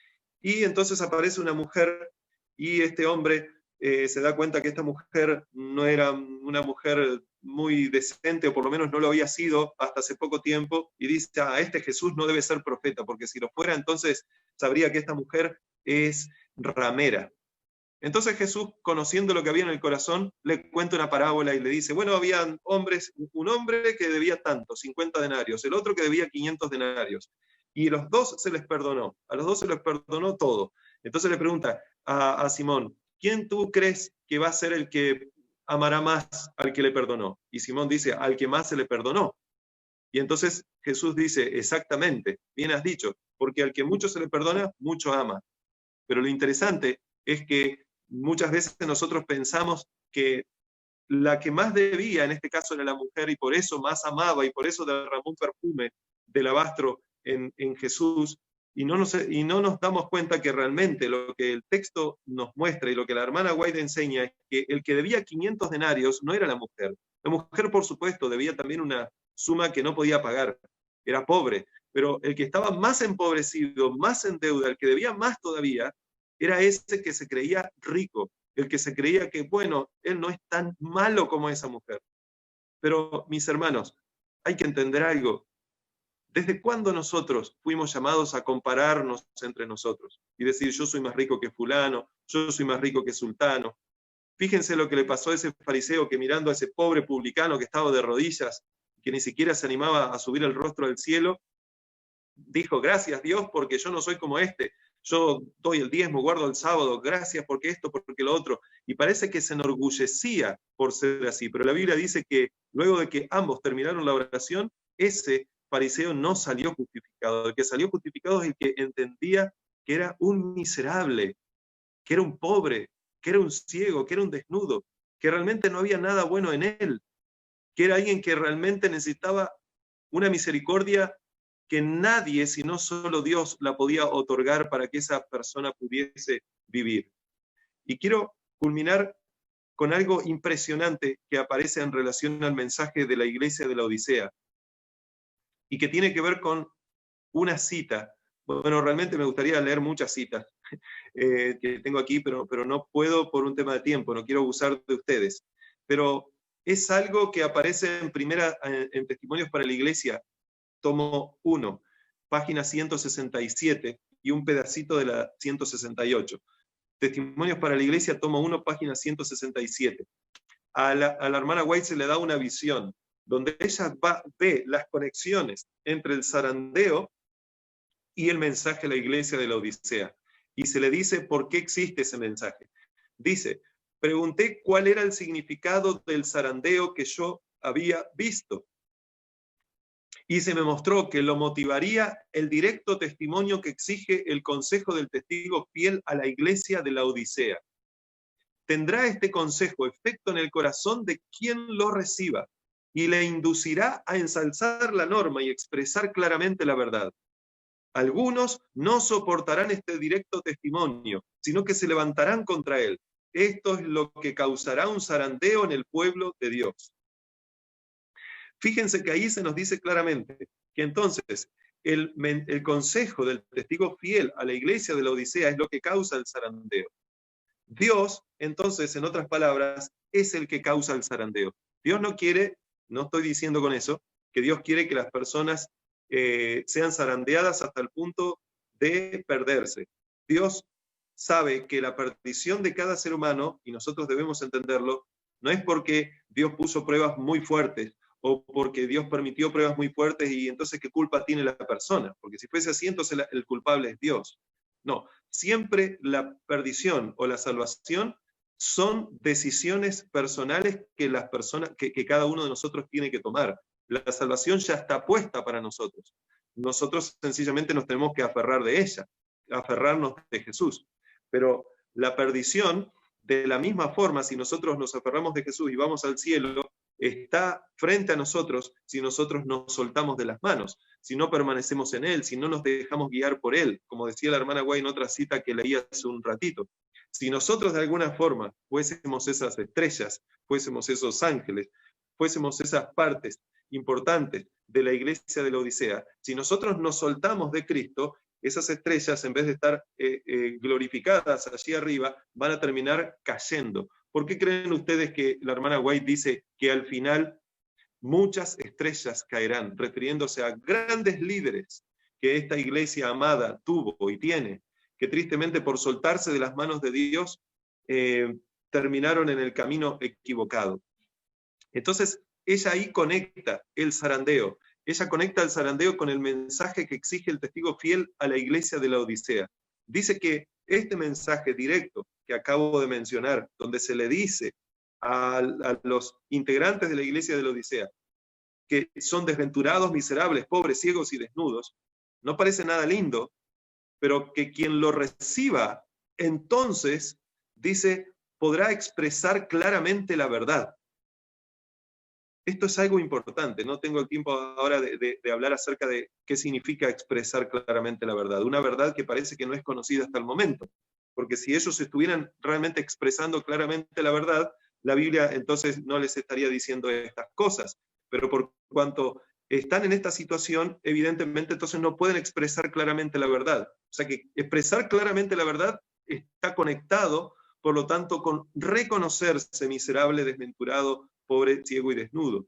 y entonces aparece una mujer y este hombre se da cuenta que esta mujer no era una mujer muy decente, o por lo menos no lo había sido hasta hace poco tiempo, y dice, este Jesús no debe ser profeta, porque si lo fuera, entonces sabría que esta mujer es ramera. Entonces Jesús, conociendo lo que había en el corazón, le cuenta una parábola y le dice, bueno, había hombres, un hombre que debía tanto, 50 denarios, el otro que debía 500 denarios, y los dos se les perdonó, a los dos se les perdonó todo. Entonces le pregunta a Simón, ¿quién tú crees que va a ser el que amará más al que le perdonó? Y Simón dice, al que más se le perdonó. Y entonces Jesús dice, exactamente, bien has dicho, porque al que mucho se le perdona, mucho ama. Pero lo interesante es que muchas veces nosotros pensamos que la que más debía, en este caso era la mujer, y por eso más amaba, y por eso derramó un perfume del alabastro en Jesús, y no nos damos cuenta que realmente lo que el texto nos muestra y lo que la hermana White enseña es que el que debía 500 denarios no era la mujer. La mujer, por supuesto, debía también una suma que no podía pagar, era pobre, pero el que estaba más empobrecido, más en deuda, el que debía más todavía, era ese que se creía rico, el que se creía que, bueno, él no es tan malo como esa mujer. Pero, mis hermanos, hay que entender algo. ¿Desde cuándo nosotros fuimos llamados a compararnos entre nosotros? Y decir, yo soy más rico que fulano, yo soy más rico que sultano. Fíjense lo que le pasó a ese fariseo que mirando a ese pobre publicano que estaba de rodillas, que ni siquiera se animaba a subir el rostro al cielo, dijo, gracias Dios porque yo no soy como este. Yo doy el diezmo, guardo el sábado, gracias porque esto, porque lo otro. Y parece que se enorgullecía por ser así. Pero la Biblia dice que luego de que ambos terminaron la oración, ese fariseo no salió justificado. El que salió justificado es el que entendía que era un miserable, que era un pobre, que era un ciego, que era un desnudo, que realmente no había nada bueno en él, que era alguien que realmente necesitaba una misericordia que nadie, sino solo Dios, la podía otorgar para que esa persona pudiese vivir. Y quiero culminar con algo impresionante que aparece en relación al mensaje de la iglesia de la Odisea, y que tiene que ver con una cita. Bueno, realmente me gustaría leer muchas citas que tengo aquí, pero no puedo por un tema de tiempo, no quiero abusar de ustedes. Pero es algo que aparece en Testimonios para la Iglesia, tomo 1, página 167, y un pedacito de la 168. Testimonios para la Iglesia, tomo 1, página 167. A la hermana White se le da una visión, donde ella ve las conexiones entre el zarandeo y el mensaje a la iglesia de la Odisea. Y se le dice por qué existe ese mensaje. Dice, pregunté cuál era el significado del zarandeo que yo había visto. Y se me mostró que lo motivaría el directo testimonio que exige el consejo del testigo fiel a la iglesia de la Odisea. Tendrá este consejo efecto en el corazón de quien lo reciba y le inducirá a ensalzar la norma y expresar claramente la verdad. Algunos no soportarán este directo testimonio, sino que se levantarán contra él. Esto es lo que causará un zarandeo en el pueblo de Dios. Fíjense que ahí se nos dice claramente que entonces el consejo del testigo fiel a la iglesia de la Odisea es lo que causa el zarandeo. Dios, entonces, en otras palabras, es el que causa el zarandeo. Dios no quiere, no estoy diciendo con eso, que Dios quiere que las personas sean zarandeadas hasta el punto de perderse. Dios sabe que la perdición de cada ser humano, y nosotros debemos entenderlo, no es porque Dios puso pruebas muy fuertes, o porque Dios permitió pruebas muy fuertes y entonces qué culpa tiene la persona, porque si fuese así, entonces el culpable es Dios. No, siempre la perdición o la salvación son decisiones personales que las personas, que cada uno de nosotros tiene que tomar. La salvación ya está puesta para nosotros. Nosotros sencillamente nos tenemos que aferrar de ella, aferrarnos de Jesús. Pero la perdición, de la misma forma, si nosotros nos aferramos de Jesús y vamos al cielo, está frente a nosotros si nosotros nos soltamos de las manos, si no permanecemos en Él, si no nos dejamos guiar por Él, como decía la hermana Guay en otra cita que leí hace un ratito. Si nosotros de alguna forma fuésemos esas estrellas, fuésemos esos ángeles, fuésemos esas partes importantes de la iglesia de la Odisea, si nosotros nos soltamos de Cristo, esas estrellas, en vez de estar glorificadas allí arriba, van a terminar cayendo. ¿Por qué creen ustedes que la hermana White dice que al final muchas estrellas caerán, refiriéndose a grandes líderes que esta iglesia amada tuvo y tiene, que tristemente por soltarse de las manos de Dios terminaron en el camino equivocado? Entonces, ella ahí conecta el zarandeo. Ella conecta el zarandeo con el mensaje que exige el testigo fiel a la iglesia de la Odisea. Dice que este mensaje directo que acabo de mencionar, donde se le dice a los integrantes de la iglesia de la Odisea que son desventurados, miserables, pobres, ciegos y desnudos, no parece nada lindo, pero que quien lo reciba, entonces, dice, podrá expresar claramente la verdad. Esto es algo importante, no tengo el tiempo ahora de hablar acerca de qué significa expresar claramente la verdad. Una verdad que parece que no es conocida hasta el momento, porque si ellos estuvieran realmente expresando claramente la verdad, la Biblia entonces no les estaría diciendo estas cosas. Pero por cuanto están en esta situación, evidentemente entonces no pueden expresar claramente la verdad. O sea que expresar claramente la verdad está conectado, por lo tanto, con reconocerse miserable, desventurado, pobre, ciego y desnudo.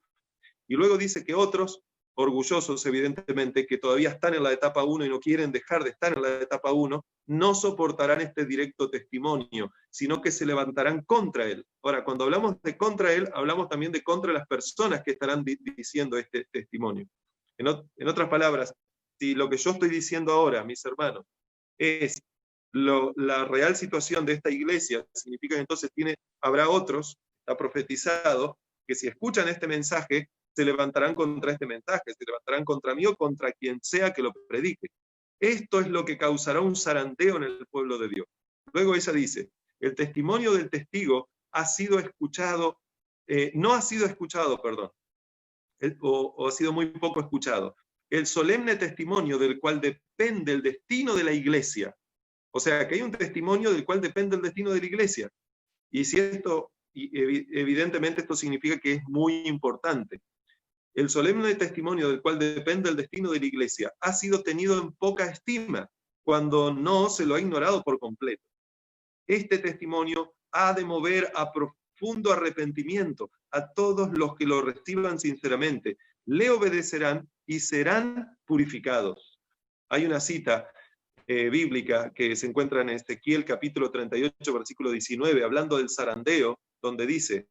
Y luego dice que otros, orgullosos evidentemente, que todavía están en la etapa 1 y no quieren dejar de estar en la etapa 1, no soportarán este directo testimonio, sino que se levantarán contra él. Ahora, cuando hablamos de contra él, hablamos también de contra las personas que estarán diciendo este testimonio. En otras palabras, si lo que yo estoy diciendo ahora, mis hermanos, es la real situación de esta iglesia, significa que entonces habrá otros, está profetizado, que si escuchan este mensaje, se levantarán contra este mensaje, se levantarán contra mí o contra quien sea que lo predique. Esto es lo que causará un zarandeo en el pueblo de Dios. Luego ella dice, el testimonio del testigo ha sido escuchado, no ha sido escuchado, perdón, o ha sido muy poco escuchado. El solemne testimonio del cual depende el destino de la iglesia. O sea, que hay un testimonio del cual depende el destino de la iglesia. Y si esto, evidentemente esto significa que es muy importante. El solemne testimonio del cual depende el destino de la iglesia ha sido tenido en poca estima, cuando no se lo ha ignorado por completo. Este testimonio ha de mover a profundo arrepentimiento a todos los que lo reciban sinceramente. Le obedecerán y serán purificados. Hay una cita bíblica que se encuentra en Ezequiel capítulo 38, versículo 19, hablando del zarandeo, donde dice: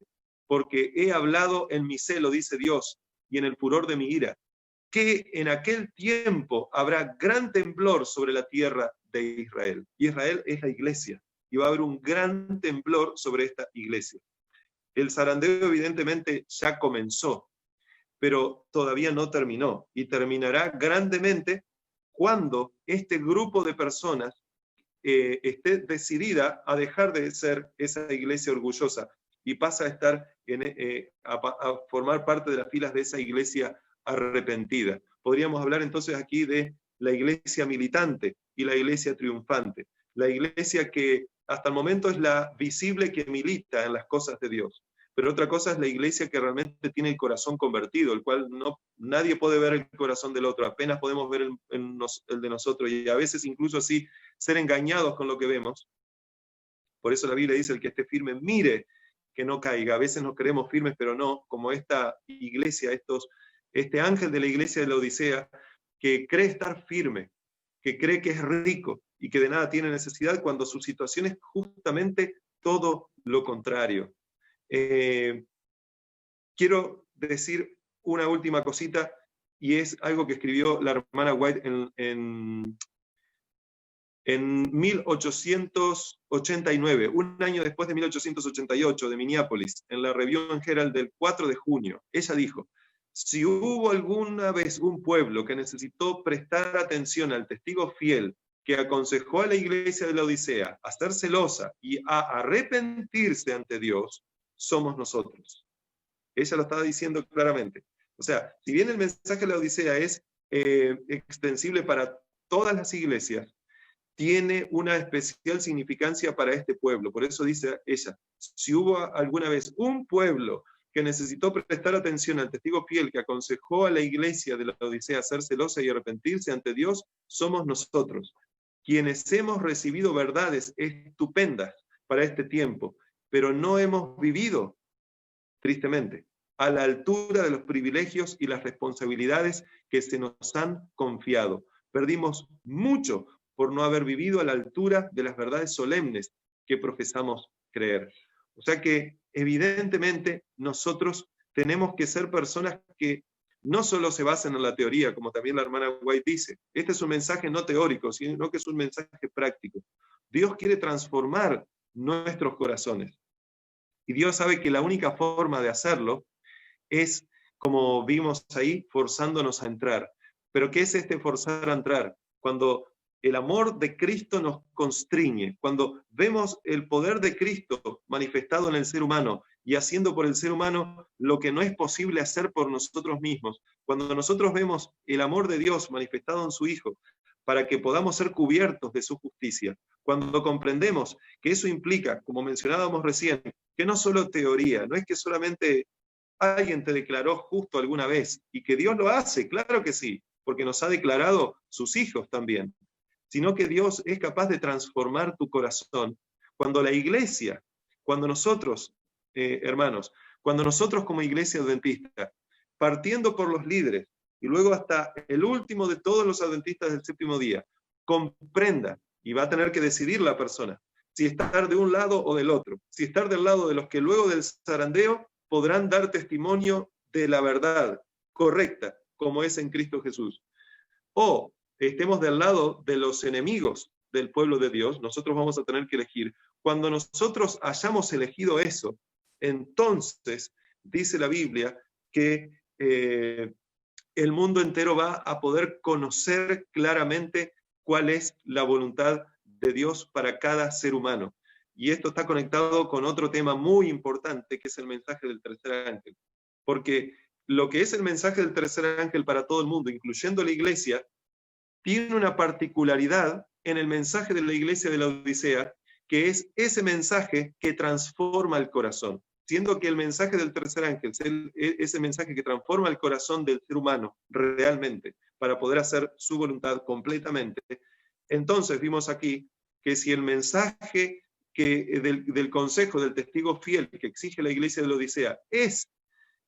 porque he hablado en mi celo, dice Dios, y en el furor de mi ira, que en aquel tiempo habrá gran temblor sobre la tierra de Israel. Israel es la iglesia, y va a haber un gran temblor sobre esta iglesia. El zarandeo evidentemente ya comenzó, pero todavía no terminó, y terminará grandemente cuando este grupo de personas esté decidida a dejar de ser esa iglesia orgullosa y pasa a estar a formar parte de las filas de esa iglesia arrepentida. Podríamos hablar entonces aquí de la iglesia militante y la iglesia triunfante. La iglesia que hasta el momento es la visible que milita en las cosas de Dios. Pero otra cosa es la iglesia que realmente tiene el corazón convertido, el cual nadie puede ver el corazón del otro, apenas podemos ver el de nosotros, y a veces incluso así ser engañados con lo que vemos. Por eso la Biblia dice: el que esté firme, mire que no caiga. A veces nos creemos firmes, pero no, como esta iglesia, este ángel de la iglesia de la Odisea, que cree estar firme, que cree que es rico y que de nada tiene necesidad, cuando su situación es justamente todo lo contrario. Quiero decir una última cosita, y es algo que escribió la hermana White en 1889, un año después de 1888, de Minneapolis, en la Review and Herald del 4 de junio. Ella dijo: si hubo alguna vez un pueblo que necesitó prestar atención al testigo fiel que aconsejó a la iglesia de la Odisea a ser celosa y a arrepentirse ante Dios, somos nosotros. Ella lo estaba diciendo claramente. O sea, si bien el mensaje de la Odisea es extensible para todas las iglesias, tiene una especial significancia para este pueblo. Por eso dice ella: si hubo alguna vez un pueblo que necesitó prestar atención al testigo fiel que aconsejó a la iglesia de la Odisea a ser celosa y arrepentirse ante Dios, somos nosotros, quienes hemos recibido verdades estupendas para este tiempo, pero no hemos vivido, tristemente, a la altura de los privilegios y las responsabilidades que se nos han confiado. Perdimos mucho por no haber vivido a la altura de las verdades solemnes que profesamos creer. O sea que, evidentemente, nosotros tenemos que ser personas que no solo se basen en la teoría, como también la hermana White dice. Este es un mensaje no teórico, sino que es un mensaje práctico. Dios quiere transformar nuestros corazones. Y Dios sabe que la única forma de hacerlo es, como vimos ahí, forzándonos a entrar. ¿Pero qué es este forzar a entrar? Cuando el amor de Cristo nos constriñe, cuando vemos el poder de Cristo manifestado en el ser humano y haciendo por el ser humano lo que no es posible hacer por nosotros mismos, cuando nosotros vemos el amor de Dios manifestado en su Hijo para que podamos ser cubiertos de su justicia, cuando comprendemos que eso implica, como mencionábamos recién, que no solo teoría, no es que solamente alguien te declaró justo alguna vez y que Dios lo hace, claro que sí, porque nos ha declarado sus hijos también, sino que Dios es capaz de transformar tu corazón. Cuando la iglesia, cuando nosotros, hermanos, cuando nosotros como iglesia adventista, partiendo por los líderes y luego hasta el último de todos los adventistas del séptimo día, comprenda, y va a tener que decidir la persona, si estar de un lado o del otro, si estar del lado de los que luego del zarandeo podrán dar testimonio de la verdad correcta, como es en Cristo Jesús, o estemos del lado de los enemigos del pueblo de Dios. Nosotros vamos a tener que elegir. Cuando nosotros hayamos elegido eso, entonces dice la Biblia que el mundo entero va a poder conocer claramente cuál es la voluntad de Dios para cada ser humano. Y esto está conectado con otro tema muy importante, que es el mensaje del tercer ángel. Porque lo que es el mensaje del tercer ángel para todo el mundo, incluyendo la iglesia, tiene una particularidad en el mensaje de la iglesia de la Odisea, que es ese mensaje que transforma el corazón. Siendo que el mensaje del tercer ángel es ese mensaje que transforma el corazón del ser humano realmente, para poder hacer su voluntad completamente. Entonces vimos aquí que si el mensaje del consejo del testigo fiel que exige la iglesia de la Odisea es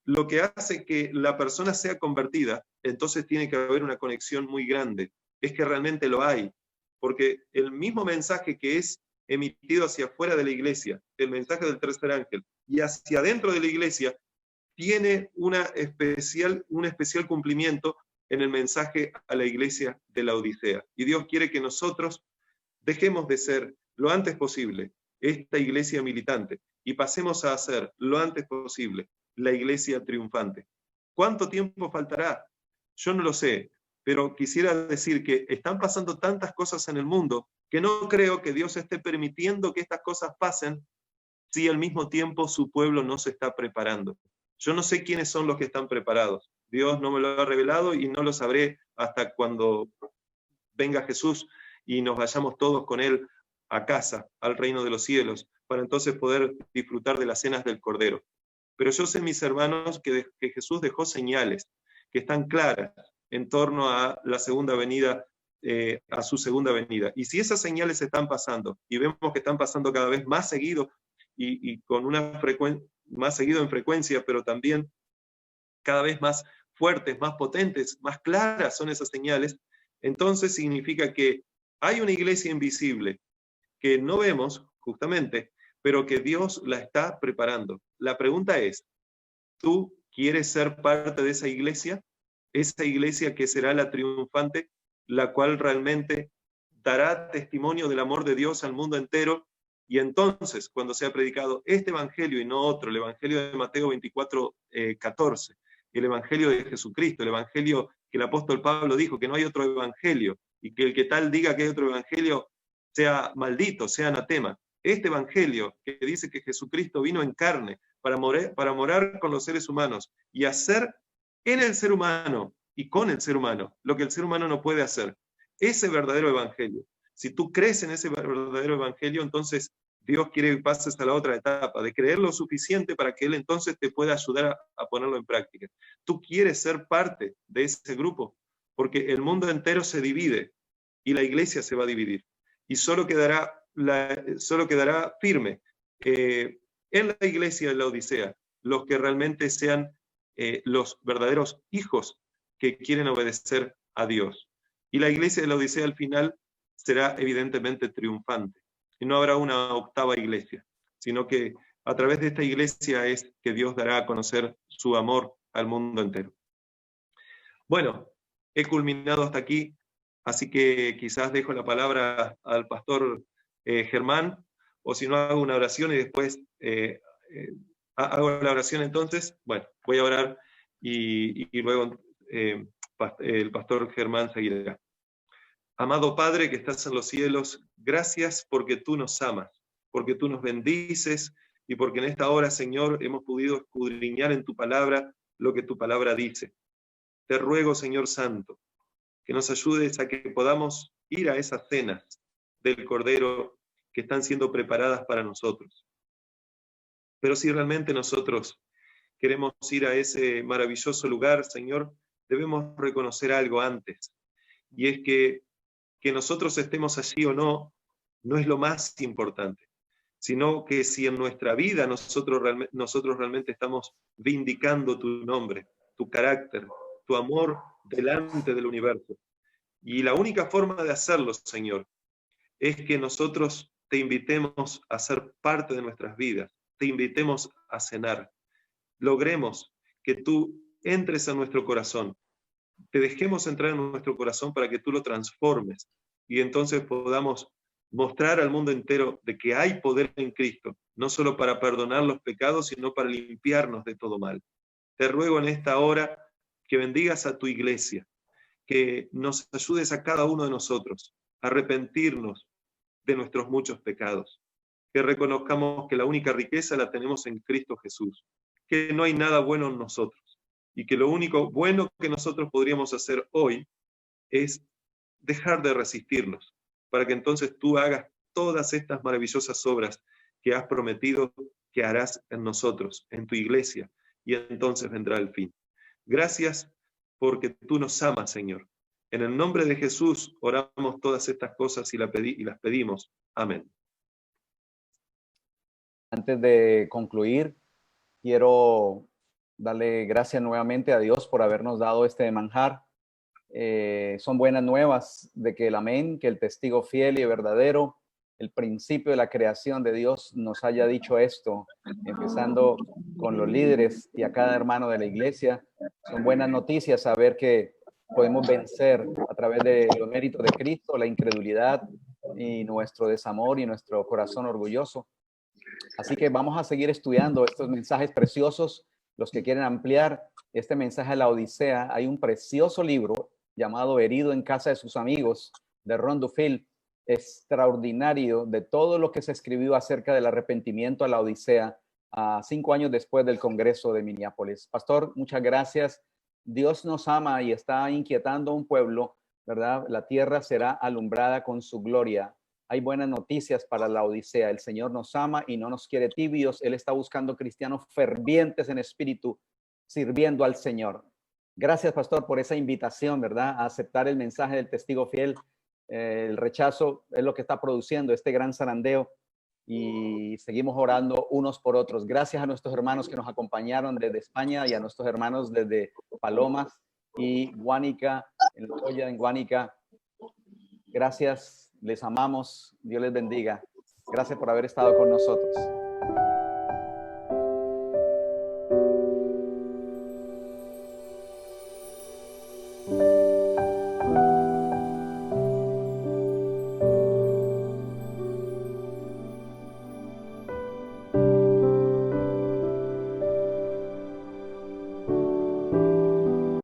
lo que hace que la persona sea convertida, entonces tiene que haber una conexión muy grande. Es que realmente lo hay, porque el mismo mensaje que es emitido hacia afuera de la iglesia, el mensaje del tercer ángel, y hacia adentro de la iglesia, tiene un especial cumplimiento en el mensaje a la iglesia de la Odisea. Y Dios quiere que nosotros dejemos de ser lo antes posible esta iglesia militante y pasemos a ser lo antes posible la iglesia triunfante. ¿Cuánto tiempo faltará? Yo no lo sé, pero quisiera decir que están pasando tantas cosas en el mundo que no creo que Dios esté permitiendo que estas cosas pasen si al mismo tiempo su pueblo no se está preparando. Yo no sé quiénes son los que están preparados. Dios no me lo ha revelado y no lo sabré hasta cuando venga Jesús y nos vayamos todos con Él a casa, al reino de los cielos, para entonces poder disfrutar de las cenas del Cordero. Pero yo sé, mis hermanos, que Jesús dejó señales que están claras en torno a la segunda venida, a su segunda venida. Y si esas señales están pasando, y vemos que están pasando cada vez más seguido, y con una más seguido en frecuencia, pero también cada vez más fuertes, más potentes, más claras son esas señales, entonces significa que hay una iglesia invisible que no vemos, justamente, pero que Dios la está preparando. La pregunta es, ¿tú quieres ser parte de esa iglesia? Esa iglesia que será la triunfante, la cual realmente dará testimonio del amor de Dios al mundo entero, y entonces, cuando sea predicado este evangelio y no otro, el evangelio de Mateo 24, 14, el evangelio de Jesucristo, el evangelio que el apóstol Pablo dijo que no hay otro evangelio, y que el que tal diga que hay otro evangelio sea maldito, sea anatema. Este evangelio que dice que Jesucristo vino en carne para morar con los seres humanos y hacer en el ser humano y con el ser humano lo que el ser humano no puede hacer. Ese verdadero evangelio. Si tú crees en ese verdadero evangelio, entonces Dios quiere que pases a la otra etapa, de creer lo suficiente para que Él entonces te pueda ayudar a ponerlo en práctica. Tú quieres ser parte de ese grupo, porque el mundo entero se divide y la iglesia se va a dividir. Y solo quedará firme en la iglesia de la Odisea los que realmente sean los verdaderos hijos que quieren obedecer a Dios. Y la iglesia de la Odisea al final será evidentemente triunfante. Y no habrá una octava iglesia, sino que a través de esta iglesia es que Dios dará a conocer su amor al mundo entero. Bueno, he culminado hasta aquí, así que quizás dejo la palabra al pastor Germán, o si no hago una oración y después hago la oración entonces. Bueno, voy a orar y luego el pastor Germán seguirá. Amado Padre que estás en los cielos, gracias porque tú nos amas, porque tú nos bendices y porque en esta hora, Señor, hemos podido escudriñar en tu palabra lo que tu palabra dice. Te ruego, Señor Santo, que nos ayudes a que podamos ir a esas cenas del Cordero que están siendo preparadas para nosotros. Pero si realmente nosotros queremos ir a ese maravilloso lugar, Señor, debemos reconocer algo antes, y es que nosotros estemos allí o no, no es lo más importante, sino que si en nuestra vida nosotros realmente estamos vindicando tu nombre, tu carácter, tu amor delante del universo. Y la única forma de hacerlo, Señor, es que nosotros te invitemos a ser parte de nuestras vidas, te invitemos a cenar, logremos que tú entres a nuestro corazón, te dejemos entrar en nuestro corazón para que tú lo transformes y entonces podamos mostrar al mundo entero de que hay poder en Cristo, no solo para perdonar los pecados, sino para limpiarnos de todo mal. Te ruego en esta hora que bendigas a tu iglesia, que nos ayudes a cada uno de nosotros a arrepentirnos de nuestros muchos pecados, que reconozcamos que la única riqueza la tenemos en Cristo Jesús, que no hay nada bueno en nosotros, y que lo único bueno que nosotros podríamos hacer hoy es dejar de resistirnos, para que entonces tú hagas todas estas maravillosas obras que has prometido que harás en nosotros, en tu iglesia, y entonces vendrá el fin. Gracias porque tú nos amas, Señor. En el nombre de Jesús oramos todas estas cosas y las pedimos. Amén. Antes de concluir, quiero darle gracias nuevamente a Dios por habernos dado este manjar. Son buenas nuevas de que el amén, que el testigo fiel y verdadero, el principio de la creación de Dios, nos haya dicho esto, empezando con los líderes y a cada hermano de la iglesia. Son buenas noticias saber que podemos vencer a través de los méritos de Cristo la incredulidad y nuestro desamor y nuestro corazón orgulloso. Así que vamos a seguir estudiando estos mensajes preciosos. Los que quieren ampliar este mensaje de la Odisea, hay un precioso libro llamado Herido en casa de sus amigos, de Ron Dufil, extraordinario, de todo lo que se escribió acerca del arrepentimiento a la Odisea, 5 años después del Congreso de Minneapolis. Pastor, muchas gracias. Dios nos ama y está inquietando a un pueblo, ¿verdad? La tierra será alumbrada con su gloria. Hay buenas noticias para la Odisea. El Señor nos ama y no nos quiere tibios. Él está buscando cristianos fervientes en espíritu, sirviendo al Señor. Gracias, pastor, por esa invitación, ¿verdad? A aceptar el mensaje del testigo fiel. El rechazo es lo que está produciendo este gran zarandeo y seguimos orando unos por otros. Gracias a nuestros hermanos que nos acompañaron desde España y a nuestros hermanos desde Palomas y Guánica, en Loya, en Guánica. Gracias, les amamos, Dios les bendiga. Gracias por haber estado con nosotros.